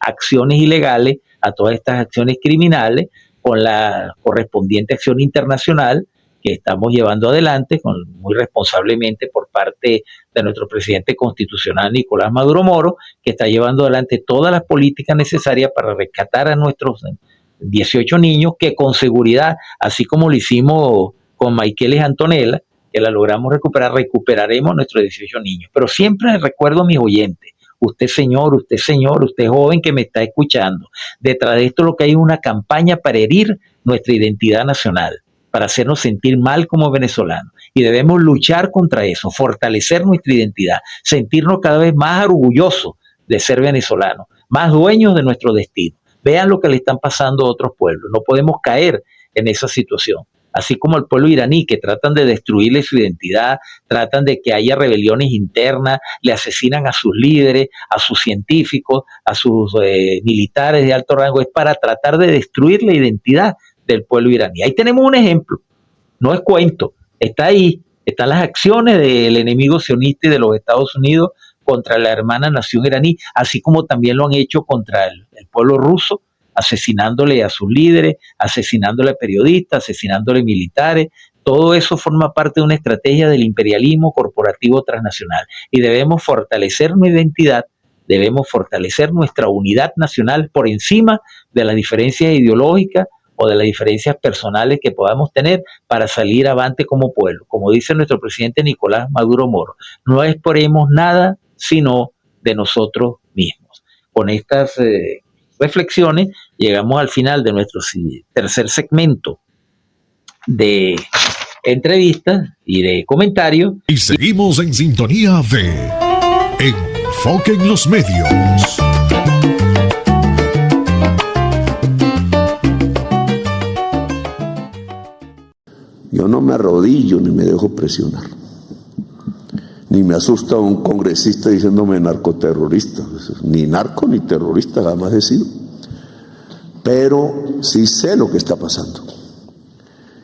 acciones ilegales, a todas estas acciones criminales, con la correspondiente acción internacional que estamos llevando adelante muy responsablemente por parte de nuestro presidente constitucional Nicolás Maduro Moro, que está llevando adelante todas las políticas necesarias para rescatar a nuestros 18 niños, que con seguridad, así como lo hicimos con Maykeles Antonella, que la logramos recuperar, recuperaremos nuestros 18 niños. Pero siempre recuerdo a mis oyentes, usted señor, usted joven que me está escuchando, detrás de esto lo que hay es una campaña para herir nuestra identidad nacional, para hacernos sentir mal como venezolanos. Y debemos luchar contra eso, fortalecer nuestra identidad, sentirnos cada vez más orgullosos de ser venezolanos, más dueños de nuestro destino. Vean lo que le están pasando a otros pueblos, no podemos caer en esa situación. Así como el pueblo iraní, que tratan de destruirle su identidad, tratan de que haya rebeliones internas, le asesinan a sus líderes, a sus científicos, a sus militares de alto rango, es para tratar de destruir la identidad del pueblo iraní. Ahí tenemos un ejemplo, no es cuento, está ahí, están las acciones del enemigo sionista y de los Estados Unidos contra la hermana nación iraní, así como también lo han hecho contra el pueblo ruso, asesinándole a sus líderes, asesinándole a periodistas, asesinándole a militares. Todo eso forma parte de una estrategia del imperialismo corporativo transnacional y debemos fortalecer nuestra identidad, debemos fortalecer nuestra unidad nacional por encima de las diferencias ideológicas o de las diferencias personales que podamos tener para salir avante como pueblo. Como dice nuestro presidente Nicolás Maduro Moro, no esperemos nada sino de nosotros mismos. Con estas reflexiones llegamos al final de nuestro tercer segmento de entrevistas y de comentarios. Y seguimos en sintonía de Enfoque en los Medios. Yo Yo no me arrodillo ni me dejo presionar. Ni me asusta un congresista diciéndome narcoterrorista. Ni narco ni terrorista, jamás he sido. Pero sí sé lo que está pasando.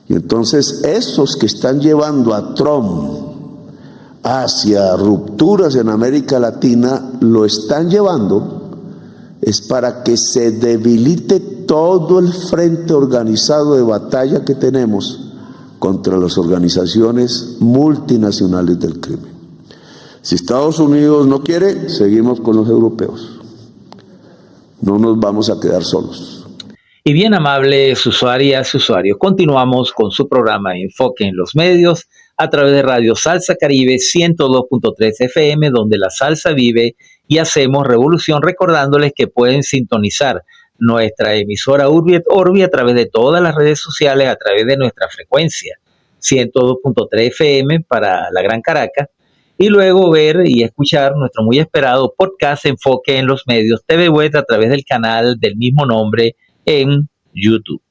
Y entonces esos que están llevando a Trump hacia rupturas en América Latina, lo están llevando es para que se debilite todo el frente organizado de batalla que tenemos contra las organizaciones multinacionales del crimen. Si Estados Unidos no quiere, seguimos con los europeos. No nos vamos a quedar solos. Y bien, amables usuarias y usuarios, continuamos con su programa Enfoque en los Medios a través de Radio Salsa Caribe 102.3 FM, donde la salsa vive y hacemos revolución, recordándoles que pueden sintonizar nuestra emisora Urbi et Orbi a través de todas las redes sociales, a través de nuestra frecuencia 102.3 FM para la Gran Caracas, y luego ver y escuchar nuestro muy esperado podcast Enfoque en los Medios TV Web a través del canal del mismo nombre en YouTube.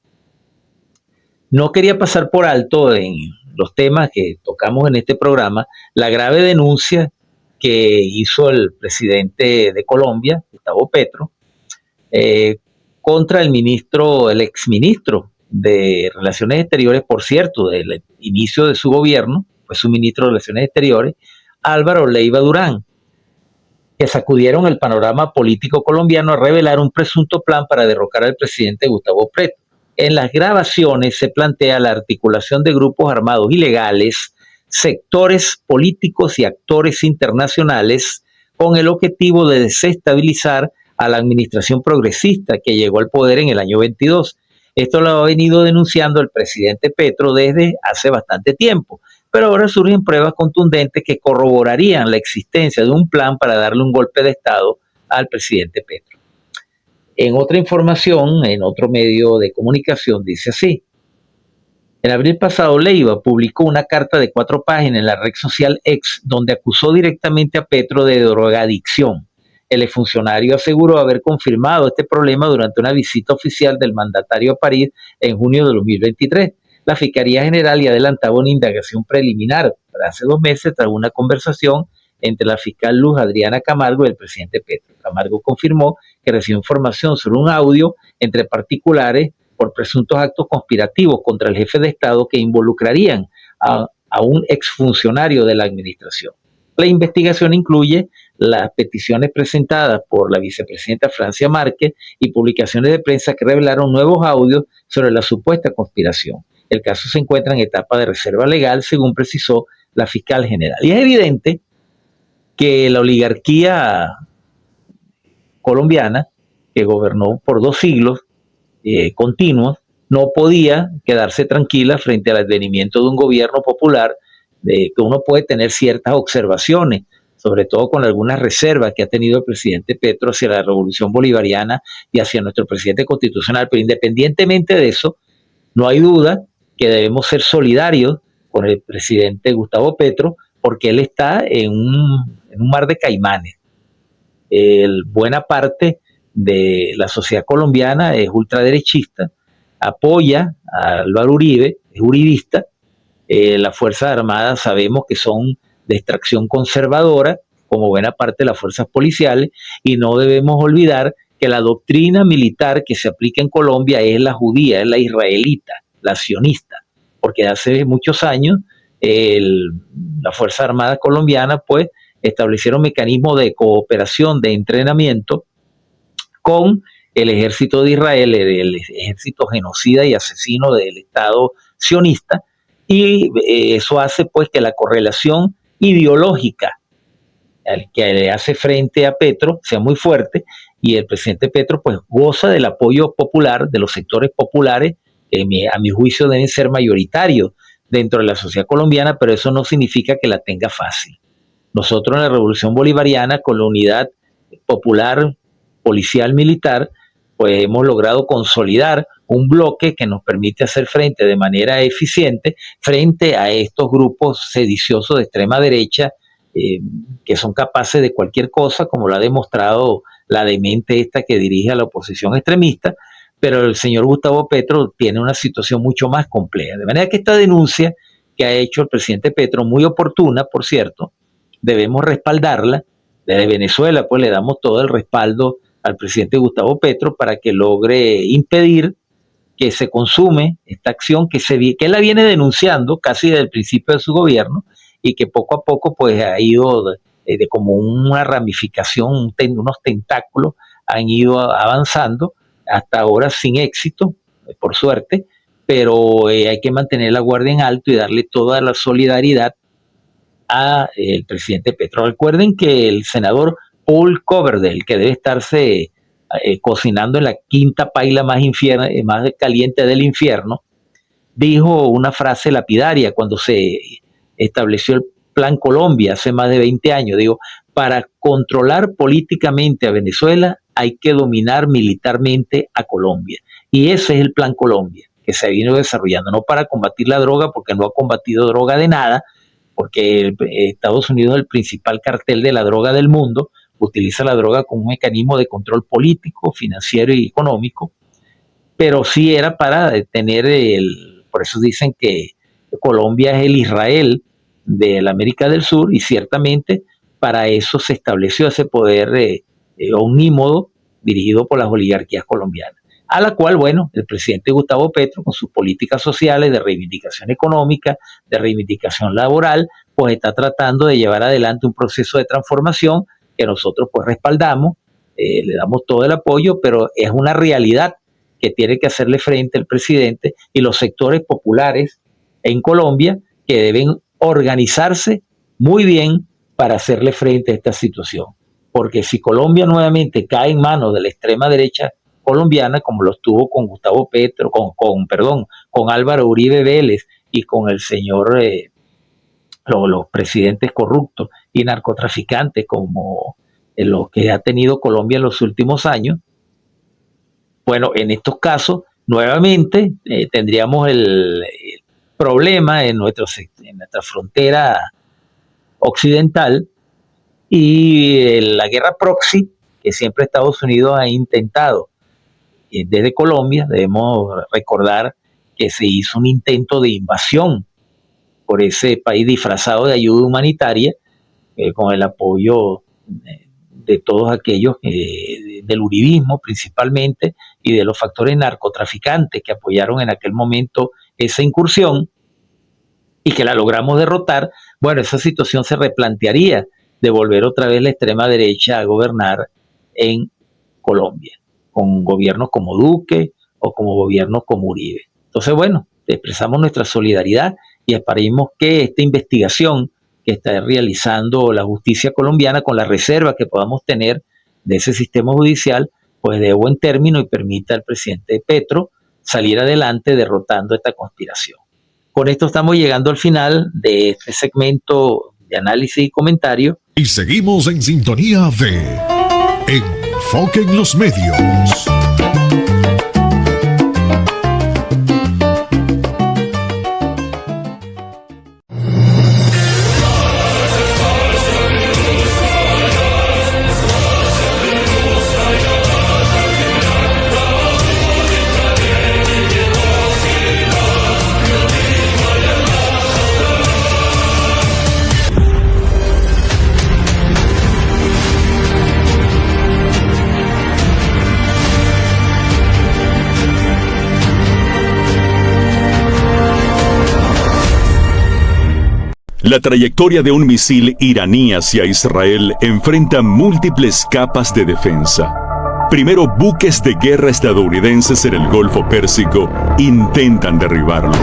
No quería pasar por alto en los temas que tocamos en este programa la grave denuncia que hizo el presidente de Colombia, Gustavo Petro, contra el exministro de Relaciones Exteriores, por cierto, del inicio de su gobierno, fue su ministro de Relaciones Exteriores, Álvaro Leiva Durán, que sacudieron el panorama político colombiano a revelar un presunto plan para derrocar al presidente Gustavo Petro. En las grabaciones se plantea la articulación de grupos armados ilegales, sectores políticos y actores internacionales con el objetivo de desestabilizar a la administración progresista que llegó al poder en el año 22. Esto lo ha venido denunciando el presidente Petro desde hace bastante tiempo, pero ahora surgen pruebas contundentes que corroborarían la existencia de un plan para darle un golpe de Estado al presidente Petro. En otra información, en otro medio de comunicación, dice así: en abril pasado, Leiva publicó una carta de 4 páginas en la red social X, donde acusó directamente a Petro de drogadicción. El exfuncionario aseguró haber confirmado este problema durante una visita oficial del mandatario a París en junio de 2023. La Fiscalía General ya adelantaba una indagación preliminar hace 2 meses tras una conversación entre la fiscal Luz Adriana Camargo y el presidente Petro. Camargo confirmó que recibió información sobre un audio entre particulares por presuntos actos conspirativos contra el jefe de Estado que involucrarían a un exfuncionario de la administración. La investigación incluye las peticiones presentadas por la vicepresidenta Francia Márquez y publicaciones de prensa que revelaron nuevos audios sobre la supuesta conspiración. El caso se encuentra en etapa de reserva legal, según precisó la fiscal general. Y es evidente que la oligarquía colombiana, que gobernó por 2 siglos continuos, no podía quedarse tranquila frente al advenimiento de un gobierno popular, de que uno puede tener ciertas observaciones, sobre todo con algunas reservas que ha tenido el presidente Petro hacia la revolución bolivariana y hacia nuestro presidente constitucional. Pero independientemente de eso, no hay duda que debemos ser solidarios con el presidente Gustavo Petro, porque él está en un mar de caimanes. Buena parte de la sociedad colombiana es ultraderechista, apoya a Álvaro Uribe, es uribista. Las Fuerzas Armadas sabemos que son de extracción conservadora, como buena parte de las fuerzas policiales, y no debemos olvidar que la doctrina militar que se aplica en Colombia es la judía, es la israelita, la sionista, porque hace muchos años las Fuerzas Armadas colombianas pues establecieron mecanismos de cooperación, de entrenamiento con el ejército de Israel, el ejército genocida y asesino del Estado sionista, y eso hace pues que la correlación ideológica que le hace frente a Petro sea muy fuerte, y el presidente Petro pues goza del apoyo popular, de los sectores populares, a mi juicio deben ser mayoritarios dentro de la sociedad colombiana, pero eso no significa que la tenga fácil. Nosotros en la Revolución Bolivariana, con la unidad popular, policial, militar, pues hemos logrado consolidar un bloque que nos permite hacer frente de manera eficiente frente a estos grupos sediciosos de extrema derecha, que son capaces de cualquier cosa, como lo ha demostrado la demente esta que dirige a la oposición extremista, pero el señor Gustavo Petro tiene una situación mucho más compleja. De manera que esta denuncia que ha hecho el presidente Petro, muy oportuna, por cierto, debemos respaldarla. Desde Venezuela, pues le damos todo el respaldo al presidente Gustavo Petro para que logre impedir que se consume esta acción que él la viene denunciando casi desde el principio de su gobierno y que poco a poco pues ha ido de como una ramificación, unos tentáculos han ido avanzando hasta ahora sin éxito, por suerte, pero hay que mantener la guardia en alto y darle toda la solidaridad a el presidente Petro. Recuerden que el senador Paul Coverdale, que debe estarse cocinando en la quinta paila más caliente del infierno, dijo una frase lapidaria cuando se estableció el Plan Colombia hace más de 20 años. Digo, para controlar políticamente a Venezuela hay que dominar militarmente a Colombia. Y ese es el Plan Colombia que se ha venido desarrollando, no para combatir la droga, porque no ha combatido droga de nada, porque Estados Unidos es el principal cartel de la droga del mundo, utiliza la droga como un mecanismo de control político, financiero y económico, pero sí era para detener por eso dicen que Colombia es el Israel de la América del Sur, y ciertamente para eso se estableció ese poder omnímodo dirigido por las oligarquías colombianas, a la cual, bueno, el presidente Gustavo Petro, con sus políticas sociales de reivindicación económica, de reivindicación laboral, pues está tratando de llevar adelante un proceso de transformación que nosotros pues respaldamos, le damos todo el apoyo, pero es una realidad que tiene que hacerle frente el presidente y los sectores populares en Colombia, que deben organizarse muy bien para hacerle frente a esta situación. Porque si Colombia nuevamente cae en manos de la extrema derecha colombiana, como lo estuvo con Gustavo Petro, con Álvaro Uribe Vélez y con el señor, los presidentes corruptos y narcotraficantes como los que ha tenido Colombia en los últimos años, bueno, en estos casos nuevamente tendríamos el problema en nuestra frontera occidental y la guerra proxy que siempre Estados Unidos ha intentado desde Colombia. Debemos recordar que se hizo un intento de invasión por ese país disfrazado de ayuda humanitaria con el apoyo de todos aquellos del uribismo principalmente y de los factores narcotraficantes que apoyaron en aquel momento esa incursión y que la logramos derrotar. Bueno, esa situación se replantearía de volver otra vez la extrema derecha a gobernar en Colombia, con gobiernos como Duque o como gobiernos como Uribe. Entonces, bueno, expresamos nuestra solidaridad y esperemos que esta investigación que está realizando la justicia colombiana, con la reserva que podamos tener de ese sistema judicial, pues de buen término y permita al presidente Petro salir adelante derrotando esta conspiración. Con esto estamos llegando al final de este segmento de análisis y comentario. Y seguimos en sintonía de Enfoque en los Medios. La trayectoria de un misil iraní hacia Israel enfrenta múltiples capas de defensa. Primero, buques de guerra estadounidenses en el Golfo Pérsico intentan derribarlo.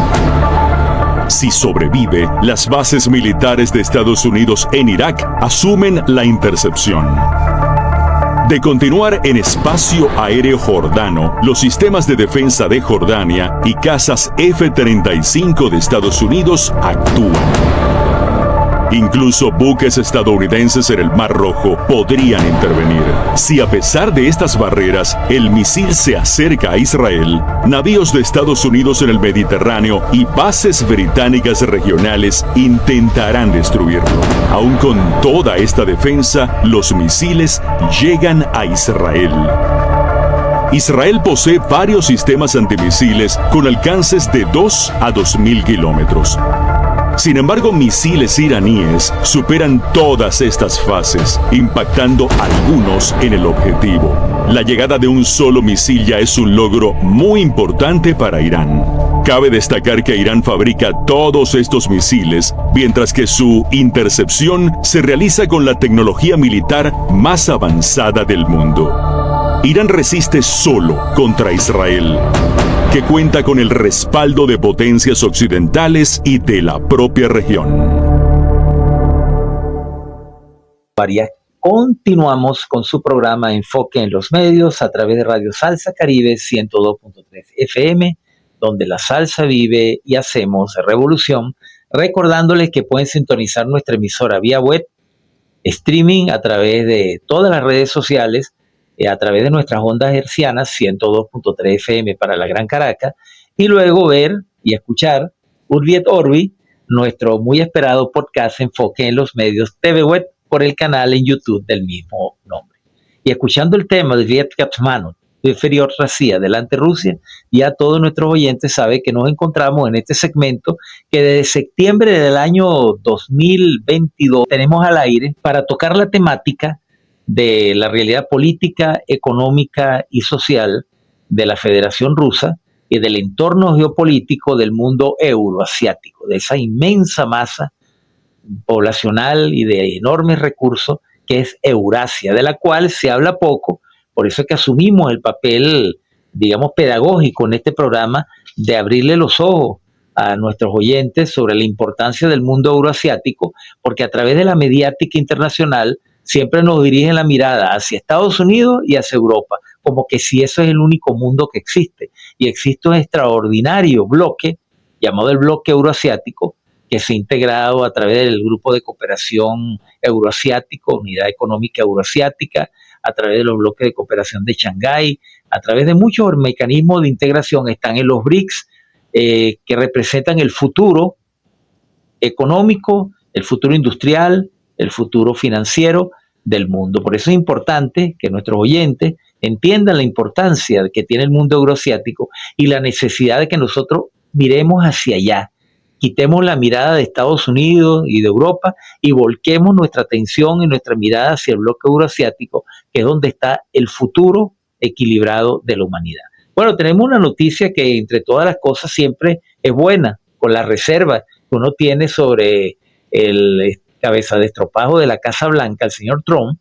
Si sobrevive, las bases militares de Estados Unidos en Irak asumen la intercepción. De continuar en espacio aéreo jordano, los sistemas de defensa de Jordania y cazas F-35 de Estados Unidos actúan. Incluso buques estadounidenses en el Mar Rojo podrían intervenir. Si a pesar de estas barreras, el misil se acerca a Israel, navíos de Estados Unidos en el Mediterráneo y bases británicas regionales intentarán destruirlo. Aún con toda esta defensa, los misiles llegan a Israel. Israel posee varios sistemas antimisiles con alcances de 2 a 2.000 kilómetros. Sin embargo, misiles iraníes superan todas estas fases, impactando algunos en el objetivo. La llegada de un solo misil ya es un logro muy importante para Irán. Cabe destacar que Irán fabrica todos estos misiles, mientras que su intercepción se realiza con la tecnología militar más avanzada del mundo. Irán resiste solo contra Israel, que cuenta con el respaldo de potencias occidentales y de la propia región. Continuamos con su programa Enfoque en los Medios a través de Radio Salsa Caribe 102.3 FM, donde la salsa vive y hacemos revolución. Recordándoles que pueden sintonizar nuestra emisora vía web, streaming a través de todas las redes sociales, a través de nuestras ondas hercianas 102.3 FM para la Gran Caracas, y luego ver y escuchar Urbi et Orbi, nuestro muy esperado podcast Enfoque en los Medios TV Web, por el canal en YouTube del mismo nombre. Y escuchando el tema de Viet Capsmano, de Inferior Racia, delante Rusia, ya todos nuestros oyentes saben que nos encontramos en este segmento que desde septiembre del año 2022 tenemos al aire para tocar la temática de la realidad política, económica y social de la Federación Rusa y del entorno geopolítico del mundo euroasiático, de esa inmensa masa poblacional y de enormes recursos que es Eurasia, de la cual se habla poco. Por eso es que asumimos el papel, digamos, pedagógico en este programa de abrirle los ojos a nuestros oyentes sobre la importancia del mundo euroasiático, porque a través de la mediática internacional siempre nos dirigen la mirada hacia Estados Unidos y hacia Europa, como que si eso es el único mundo que existe. Y existe un extraordinario bloque, llamado el bloque euroasiático, que se ha integrado a través del Grupo de Cooperación Euroasiático, Unidad Económica Euroasiática, a través de los bloques de cooperación de Shanghái, a través de muchos mecanismos de integración. Están en los BRICS, que representan el futuro económico, el futuro industrial, el futuro financiero del mundo. Por eso es importante que nuestros oyentes entiendan la importancia que tiene el mundo euroasiático y la necesidad de que nosotros miremos hacia allá, quitemos la mirada de Estados Unidos y de Europa y volquemos nuestra atención y nuestra mirada hacia el bloque euroasiático, que es donde está el futuro equilibrado de la humanidad. Bueno, tenemos una noticia que entre todas las cosas siempre es buena, con la reserva que uno tiene sobre el cabeza de estropajo de la Casa Blanca, el señor Trump.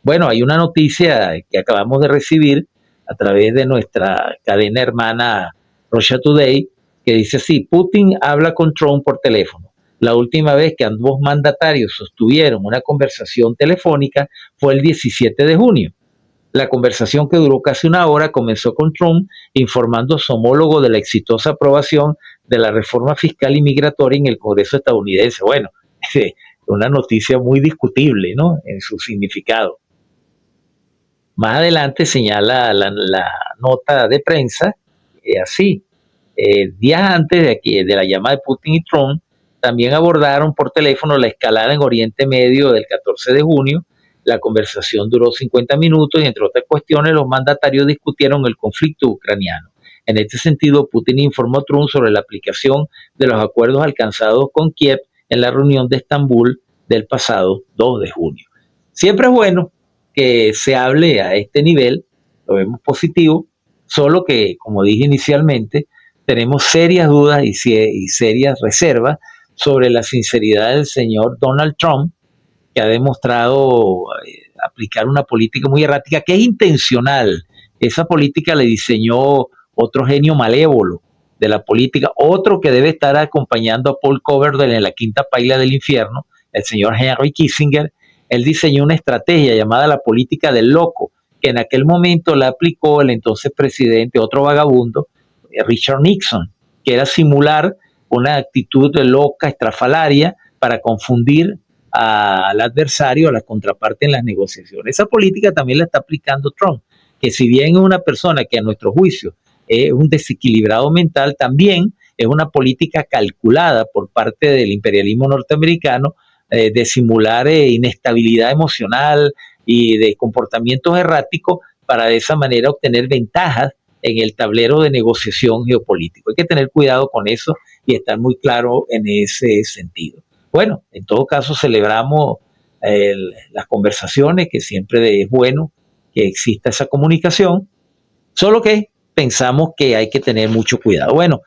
Bueno, hay una noticia que acabamos de recibir a través de nuestra cadena hermana Russia Today, que dice así: Putin habla con Trump por teléfono. La última vez que ambos mandatarios sostuvieron una conversación telefónica fue el 17 de junio. La conversación, que duró casi una hora, comenzó con Trump informando a su homólogo de la exitosa aprobación de la reforma fiscal y migratoria en el Congreso estadounidense. Bueno, una noticia muy discutible, ¿no?, en su significado. Más adelante señala la nota de prensa así: días antes de la llamada de Putin y Trump, también abordaron por teléfono la escalada en Oriente Medio del 14 de junio. La conversación duró 50 minutos y, entre otras cuestiones, los mandatarios discutieron el conflicto ucraniano. En este sentido, Putin informó a Trump sobre la aplicación de los acuerdos alcanzados con Kiev en la reunión de Estambul del pasado 2 de junio. Siempre es bueno que se hable a este nivel, lo vemos positivo, solo que, como dije inicialmente, tenemos serias dudas y serias reservas sobre la sinceridad del señor Donald Trump, que ha demostrado aplicar una política muy errática, que es intencional. Esa política le diseñó otro genio malévolo de la política, otro que debe estar acompañando a Paul Coverdale en la quinta paila del infierno, el señor Henry Kissinger. Él diseñó una estrategia llamada la política del loco, que en aquel momento la aplicó el entonces presidente, otro vagabundo, Richard Nixon, que era simular una actitud loca, estrafalaria, para confundir al adversario, a la contraparte en las negociaciones. Esa política también la está aplicando Trump, que si bien es una persona que a nuestro juicio es un desequilibrado mental, también es una política calculada por parte del imperialismo norteamericano de simular inestabilidad emocional y de comportamientos erráticos para de esa manera obtener ventajas en el tablero de negociación geopolítico. Hay que tener cuidado con eso y estar muy claro en ese sentido. Bueno, en todo caso celebramos las conversaciones, que siempre es bueno que exista esa comunicación, solo que pensamos que hay que tener mucho cuidado. Bueno,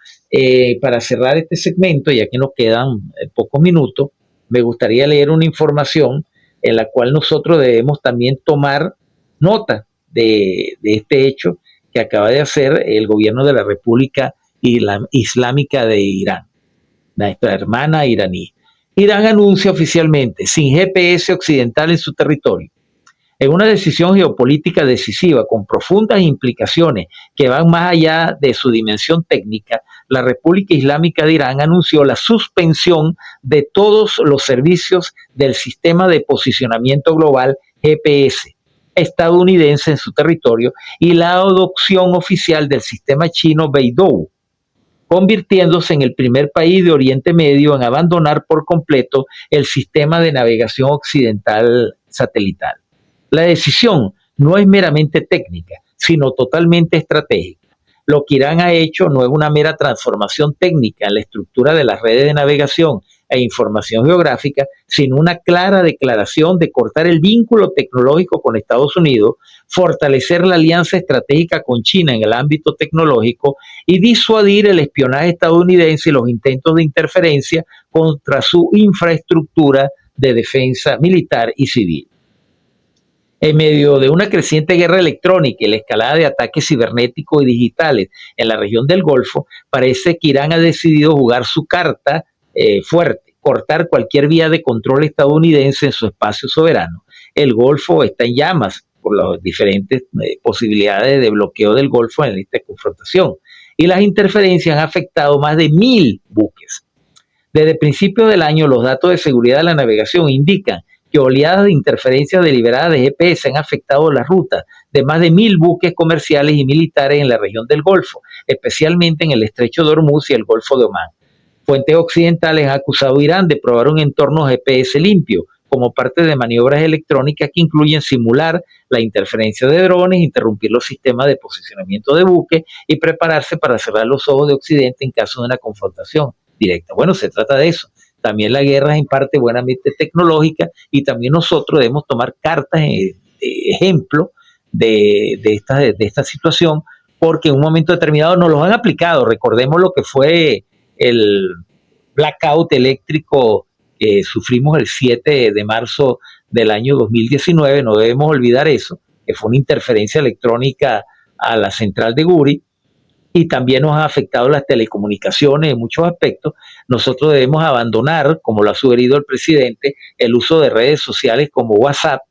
para cerrar este segmento, ya que nos quedan pocos minutos, me gustaría leer una información en la cual nosotros debemos también tomar nota de este hecho que acaba de hacer el gobierno de la República Islámica de Irán, nuestra hermana iraní. Irán anuncia oficialmente, sin GPS occidental en su territorio, en una decisión geopolítica decisiva con profundas implicaciones que van más allá de su dimensión técnica, la República Islámica de Irán anunció la suspensión de todos los servicios del sistema de posicionamiento global GPS estadounidense en su territorio y la adopción oficial del sistema chino Beidou, convirtiéndose en el primer país de Oriente Medio en abandonar por completo el sistema de navegación occidental satelital. La decisión no es meramente técnica, sino totalmente estratégica. Lo que Irán ha hecho no es una mera transformación técnica en la estructura de las redes de navegación e información geográfica, sino una clara declaración de cortar el vínculo tecnológico con Estados Unidos, fortalecer la alianza estratégica con China en el ámbito tecnológico y disuadir el espionaje estadounidense y los intentos de interferencia contra su infraestructura de defensa militar y civil. En medio de una creciente guerra electrónica y la escalada de ataques cibernéticos y digitales en la región del Golfo, parece que Irán ha decidido jugar su carta fuerte, cortar cualquier vía de control estadounidense en su espacio soberano. El Golfo está en llamas por las diferentes posibilidades de bloqueo del Golfo en esta confrontación, y las interferencias han afectado más de 1.000 buques. Desde principios del año, los datos de seguridad de la navegación indican que oleadas de interferencias deliberadas de GPS han afectado las rutas de más de 1.000 buques comerciales y militares en la región del Golfo, especialmente en el Estrecho de Hormuz y el Golfo de Omán. Fuentes occidentales han acusado a Irán de probar un entorno GPS limpio como parte de maniobras electrónicas que incluyen simular la interferencia de drones, interrumpir los sistemas de posicionamiento de buques y prepararse para cerrar los ojos de Occidente en caso de una confrontación directa. Bueno, se trata de eso. También la guerra es en parte buenamente tecnológica y también nosotros debemos tomar cartas de ejemplo de esta situación, porque en un momento determinado nos los han aplicado. Recordemos lo que fue el blackout eléctrico que sufrimos el 7 de marzo del año 2019, no debemos olvidar eso, que fue una interferencia electrónica a la central de Guri, y también nos ha afectado las telecomunicaciones en muchos aspectos. Nosotros debemos abandonar, como lo ha sugerido el presidente, el uso de redes sociales como WhatsApp,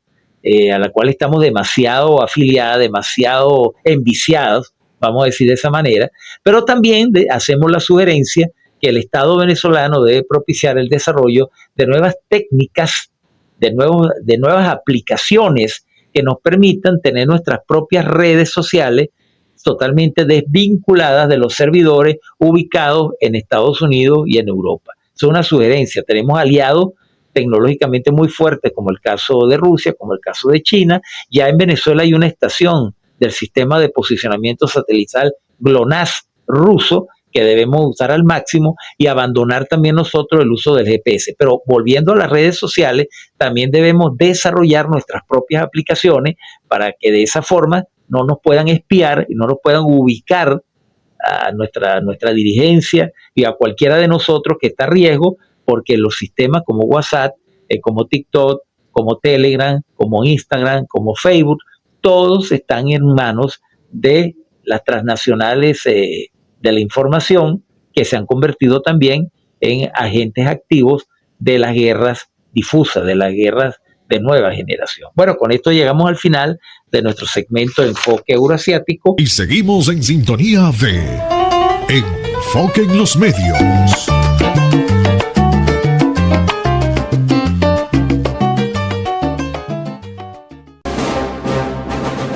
a la cual estamos demasiado afiliados, demasiado enviciados, vamos a decir de esa manera, pero también hacemos la sugerencia que el Estado venezolano debe propiciar el desarrollo de nuevas técnicas, de nuevas aplicaciones que nos permitan tener nuestras propias redes sociales totalmente desvinculadas de los servidores ubicados en Estados Unidos y en Europa. Es una sugerencia. Tenemos aliados tecnológicamente muy fuertes, como el caso de Rusia, como el caso de China. Ya en Venezuela hay una estación del sistema de posicionamiento satelital GLONASS ruso que debemos usar al máximo y abandonar también nosotros el uso del GPS. Pero volviendo a las redes sociales, también debemos desarrollar nuestras propias aplicaciones para que de esa forma no nos puedan espiar y no nos puedan ubicar a nuestra dirigencia y a cualquiera de nosotros que está a riesgo, porque los sistemas como WhatsApp, como TikTok, como Telegram, como Instagram, como Facebook, todos están en manos de las transnacionales de la información, que se han convertido también en agentes activos de las guerras difusas, de las guerras de nueva generación. Bueno, con esto llegamos al final de nuestro segmento de Enfoque Euroasiático. Y seguimos en sintonía de Enfoque en los Medios.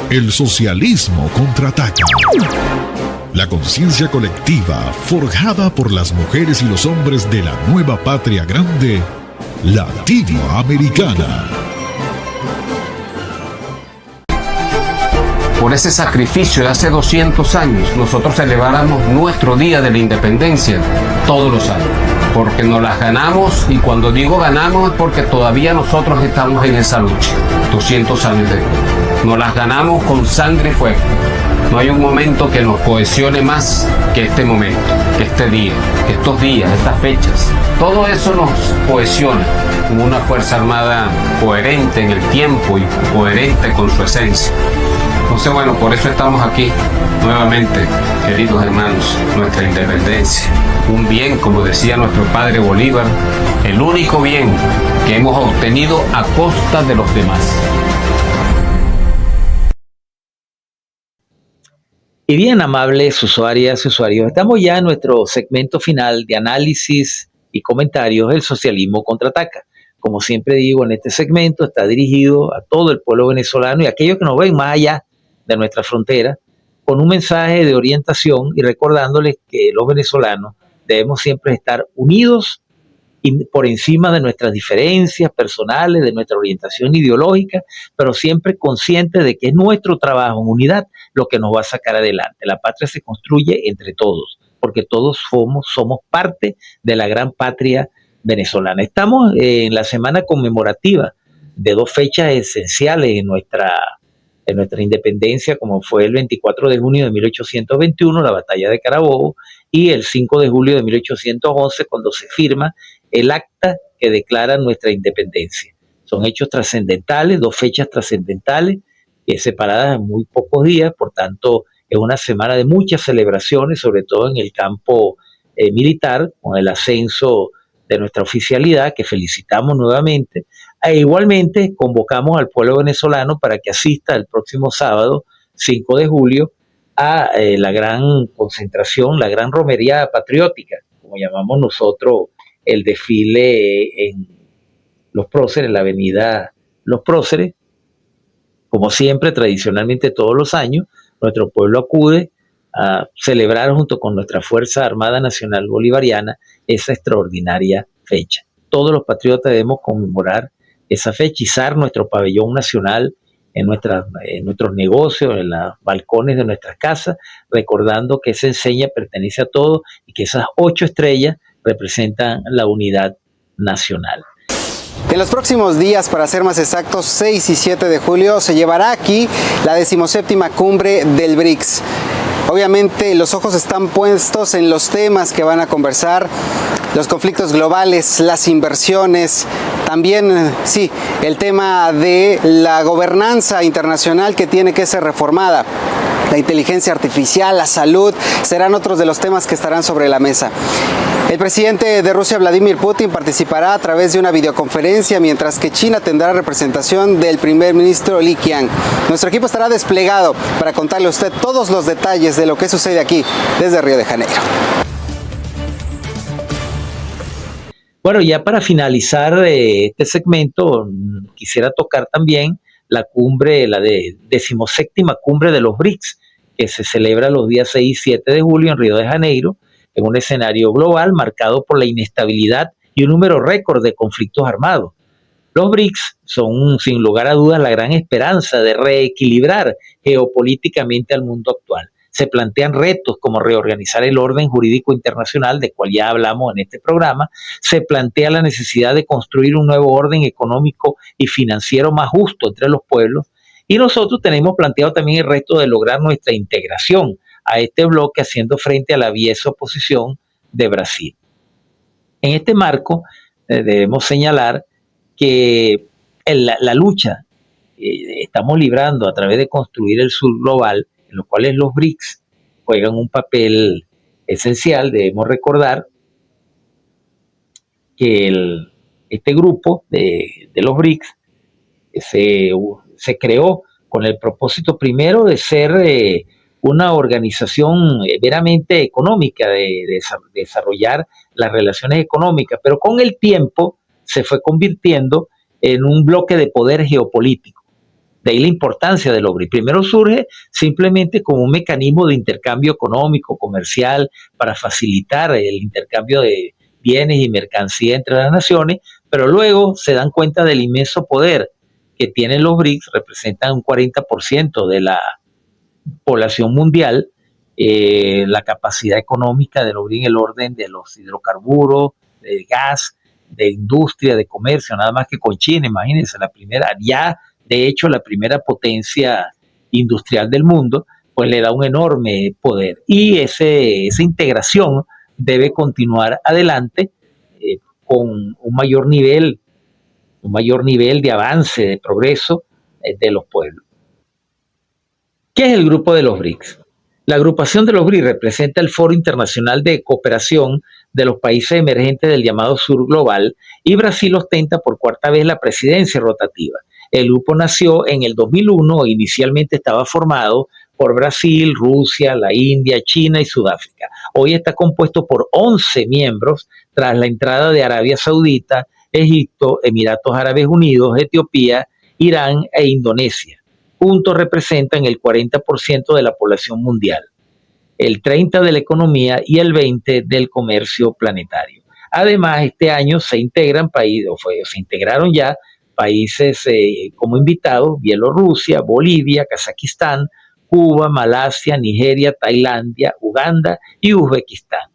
El socialismo contraataca. La conciencia colectiva forjada por las mujeres y los hombres de la nueva patria grande latinoamericana. por ese sacrificio de hace 200 años, nosotros celebráramos nuestro Día de la Independencia todos los años. Porque nos las ganamos, y cuando digo ganamos es porque todavía nosotros estamos en esa lucha, 200 años después. Nos las ganamos con sangre y fuego. No hay un momento que nos cohesione más que este momento, que este día, que estos días, estas fechas. Todo eso nos cohesiona como una Fuerza Armada coherente en el tiempo y coherente con su esencia. Entonces, bueno, por eso estamos aquí nuevamente, queridos hermanos, nuestra independencia. Un bien, como decía nuestro padre Bolívar, el único bien que hemos obtenido a costa de los demás. Y bien, amables usuarias y usuarios, estamos ya en nuestro segmento final de análisis y comentarios del socialismo contraataca. Como siempre digo, en este segmento está dirigido a todo el pueblo venezolano y a aquellos que nos ven más allá de nuestra frontera, con un mensaje de orientación y recordándoles que los venezolanos debemos siempre estar unidos y por encima de nuestras diferencias personales, de nuestra orientación ideológica, pero siempre conscientes de que es nuestro trabajo en unidad lo que nos va a sacar adelante. La patria se construye entre todos, porque todos somos parte de la gran patria venezolana. Estamos en la semana conmemorativa de dos fechas esenciales en nuestra independencia, como fue el 24 de junio de 1821, la batalla de Carabobo, y el 5 de julio de 1811, cuando se firma el acta que declara nuestra independencia. Son hechos trascendentales, dos fechas trascendentales, separadas en muy pocos días, por tanto es una semana de muchas celebraciones, sobre todo en el campo militar, con el ascenso de nuestra oficialidad, que felicitamos nuevamente. E igualmente convocamos al pueblo venezolano para que asista el próximo sábado, 5 de julio, a la gran concentración, la gran romería patriótica, como llamamos nosotros, el desfile en Los Próceres, en la avenida Los Próceres. Como siempre, tradicionalmente todos los años, nuestro pueblo acude a celebrar junto con nuestra Fuerza Armada Nacional Bolivariana esa extraordinaria fecha. Todos los patriotas debemos conmemorar esa fecha, izar nuestro pabellón nacional en nuestros negocios, en los balcones de nuestras casas, recordando que esa enseña pertenece a todos y que esas 8 estrellas representan la unidad nacional. En los próximos días, para ser más exactos, 6 y 7 de julio, se llevará aquí la 17ª cumbre del BRICS. Obviamente los ojos están puestos en los temas que van a conversar, los conflictos globales, las inversiones, también, sí, el tema de la gobernanza internacional que tiene que ser reformada. La inteligencia artificial, la salud, serán otros de los temas que estarán sobre la mesa. El presidente de Rusia, Vladimir Putin, participará a través de una videoconferencia, mientras que China tendrá representación del primer ministro Li Qiang. Nuestro equipo estará desplegado para contarle a usted todos los detalles de lo que sucede aquí desde Río de Janeiro. Bueno, ya para finalizar este segmento, quisiera tocar también la cumbre, la 17ª cumbre de los BRICS, que se celebra los días 6 y 7 de julio en Río de Janeiro, en un escenario global marcado por la inestabilidad y un número récord de conflictos armados. Los BRICS son, sin lugar a dudas, la gran esperanza de reequilibrar geopolíticamente al mundo actual. Se plantean retos como reorganizar el orden jurídico internacional, de cual ya hablamos en este programa. Se plantea la necesidad de construir un nuevo orden económico y financiero más justo entre los pueblos. Y nosotros tenemos planteado también el reto de lograr nuestra integración a este bloque, haciendo frente a la aviesa oposición de Brasil. En este marco, debemos señalar que la lucha que estamos librando a través de construir el sur global, en los cuales los BRICS juegan un papel esencial. Debemos recordar que este grupo de los BRICS se creó con el propósito primero de ser una organización meramente económica, de desarrollar las relaciones económicas, pero con el tiempo se fue convirtiendo en un bloque de poder geopolítico. De ahí la importancia de los BRICS. Primero surge simplemente como un mecanismo de intercambio económico, comercial, para facilitar el intercambio de bienes y mercancía entre las naciones, pero luego se dan cuenta del inmenso poder que tienen los BRICS, representan un 40% población mundial, la capacidad económica de los BRICS en el orden de los hidrocarburos, del gas, de industria, de comercio, nada más que con China, imagínense, de hecho la primera potencia industrial del mundo, pues le da un enorme poder. Y esa integración debe continuar adelante con un mayor nivel de avance, de progreso de los pueblos. ¿Qué es el grupo de los BRICS? La agrupación de los BRICS representa el Foro Internacional de Cooperación de los países emergentes del llamado Sur Global, y Brasil ostenta por cuarta vez la presidencia rotativa. El grupo nació en el 2001 e inicialmente estaba formado por Brasil, Rusia, la India, China y Sudáfrica. Hoy está compuesto por 11 miembros tras la entrada de Arabia Saudita, Egipto, Emiratos Árabes Unidos, Etiopía, Irán e Indonesia. Juntos representan el 40% de la población mundial, el 30% de la economía y el 20% del comercio planetario. Además, este año se integraron ya países como invitados: Bielorrusia, Bolivia, Kazajistán, Cuba, Malasia, Nigeria, Tailandia, Uganda y Uzbekistán.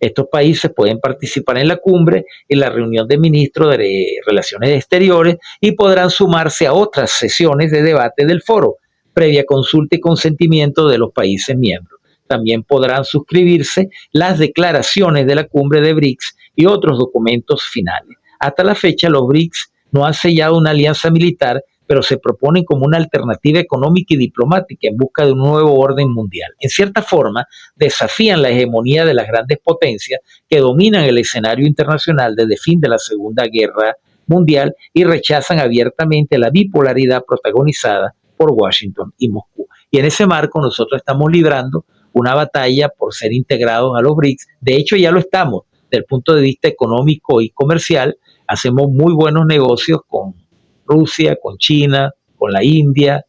Estos países pueden participar en la cumbre, en la reunión de ministros de Relaciones Exteriores, y podrán sumarse a otras sesiones de debate del foro, previa consulta y consentimiento de los países miembros. También podrán suscribirse las declaraciones de la cumbre de BRICS y otros documentos finales. Hasta la fecha, los BRICS no han sellado una alianza militar, pero se proponen como una alternativa económica y diplomática en busca de un nuevo orden mundial. En cierta forma, desafían la hegemonía de las grandes potencias que dominan el escenario internacional desde el fin de la Segunda Guerra Mundial y rechazan abiertamente la bipolaridad protagonizada por Washington y Moscú. Y en ese marco nosotros estamos librando una batalla por ser integrados a los BRICS. De hecho, ya lo estamos desde el punto de vista económico y comercial. Hacemos muy buenos negocios con Rusia, con China, con la India,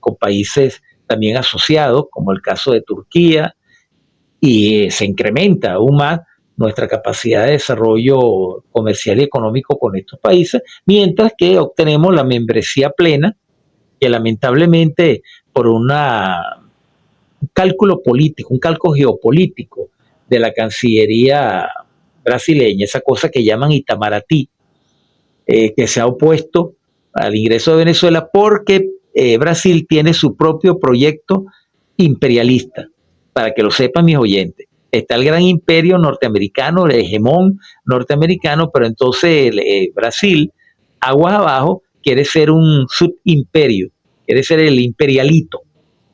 con países también asociados, como el caso de Turquía, y se incrementa aún más nuestra capacidad de desarrollo comercial y económico con estos países, mientras que obtenemos la membresía plena, que lamentablemente por un cálculo político, un cálculo geopolítico de la Cancillería brasileña, esa cosa que llaman Itamaraty, que se ha opuesto al ingreso de Venezuela porque Brasil tiene su propio proyecto imperialista, para que lo sepan mis oyentes. Está el gran imperio norteamericano, el hegemón norteamericano, pero entonces Brasil, aguas abajo, quiere ser un subimperio, quiere ser el imperialito,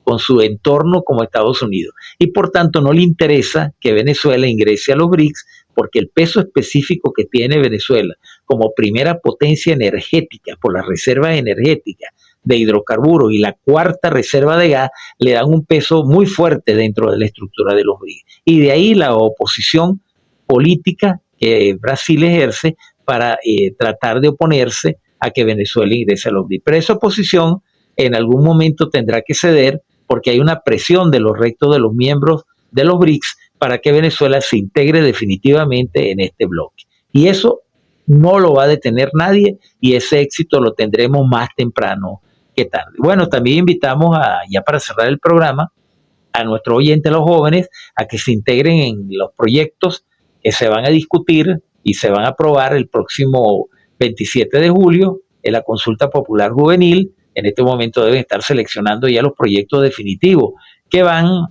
con su entorno como Estados Unidos. Y por tanto no le interesa que Venezuela ingrese a los BRICS, porque el peso específico que tiene Venezuela como primera potencia energética por las reservas energéticas de hidrocarburos y la cuarta reserva de gas le dan un peso muy fuerte dentro de la estructura de los BRICS. Y de ahí la oposición política que Brasil ejerce para tratar de oponerse a que Venezuela ingrese a los BRICS. Pero esa oposición en algún momento tendrá que ceder, porque hay una presión de los restos de los miembros de los BRICS para que Venezuela se integre definitivamente en este bloque. Y eso no lo va a detener nadie, y ese éxito lo tendremos más temprano que tarde. Bueno, también invitamos ya para cerrar el programa, a nuestros oyentes, los jóvenes, a que se integren en los proyectos que se van a discutir y se van a aprobar el próximo 27 de julio en la consulta popular juvenil. En este momento deben estar seleccionando ya los proyectos definitivos que van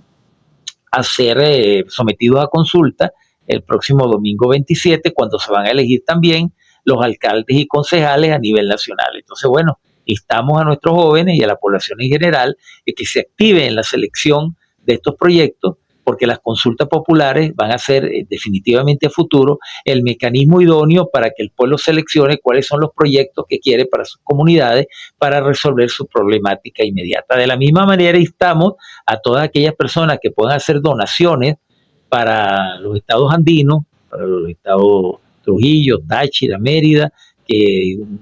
a ser sometidos a consulta el próximo domingo 27, cuando se van a elegir también los alcaldes y concejales a nivel nacional. Entonces, bueno, instamos a nuestros jóvenes y a la población en general que se active en la selección de estos proyectos, porque las consultas populares van a ser definitivamente a futuro el mecanismo idóneo para que el pueblo seleccione cuáles son los proyectos que quiere para sus comunidades para resolver su problemática inmediata. De la misma manera, instamos a todas aquellas personas que puedan hacer donaciones para los estados andinos, para los estados Trujillo, Táchira, Mérida,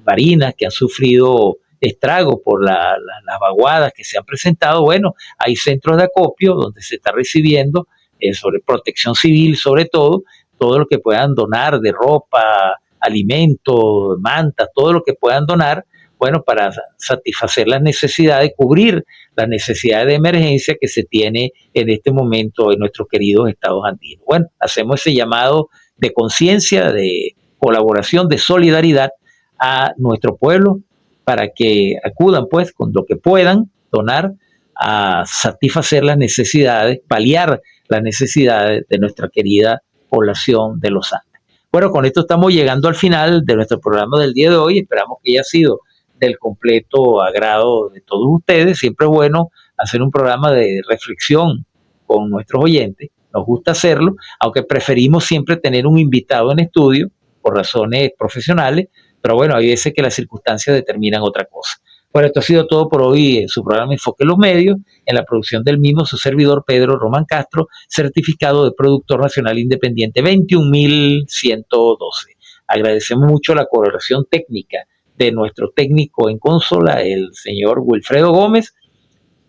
Barinas, que han sufrido estragos por las vaguadas que se han presentado. Bueno, hay centros de acopio donde se está recibiendo sobre protección civil, sobre todo lo que puedan donar de ropa, alimentos, mantas, todo lo que puedan donar, bueno, para satisfacer las necesidades, cubrir las necesidades de emergencia que se tiene en este momento en nuestros queridos estados andinos. Bueno, hacemos ese llamado de conciencia, de colaboración, de solidaridad a nuestro pueblo para que acudan pues con lo que puedan donar a satisfacer las necesidades, paliar las necesidades de nuestra querida población de los Andes. Bueno, con esto estamos llegando al final de nuestro programa del día de hoy. Esperamos que haya sido del completo agrado de todos ustedes. Siempre es bueno hacer un programa de reflexión con nuestros oyentes. Nos gusta hacerlo, aunque preferimos siempre tener un invitado en estudio por razones profesionales, pero bueno, hay veces que las circunstancias determinan otra cosa. Bueno, esto ha sido todo por hoy en su programa Enfoque en los Medios, en la producción del mismo su servidor Pedro Román Castro, certificado de productor nacional independiente 21112. Agradecemos mucho la colaboración técnica de nuestro técnico en consola, el señor Wilfredo Gómez,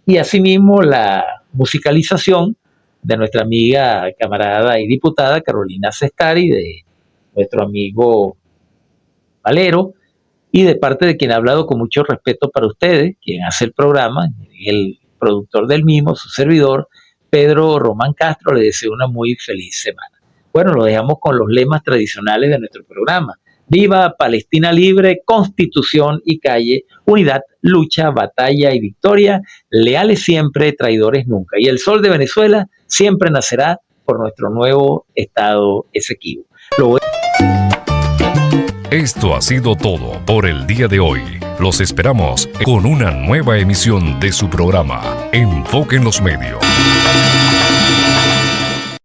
y asimismo la musicalización de nuestra amiga, camarada y diputada Carolina Cestari, de nuestro amigo Valero, y de parte de quien ha hablado con mucho respeto para ustedes, quien hace el programa, el productor del mismo, su servidor, Pedro Román Castro. Le deseo una muy feliz semana. Bueno, lo dejamos con los lemas tradicionales de nuestro programa. Viva Palestina libre, Constitución y calle, unidad, lucha, batalla y victoria, leales siempre, traidores nunca. Y el sol de Venezuela siempre nacerá por nuestro nuevo Estado Esequibo. Esto ha sido todo por el día de hoy. Los esperamos con una nueva emisión de su programa, Enfoque en los Medios.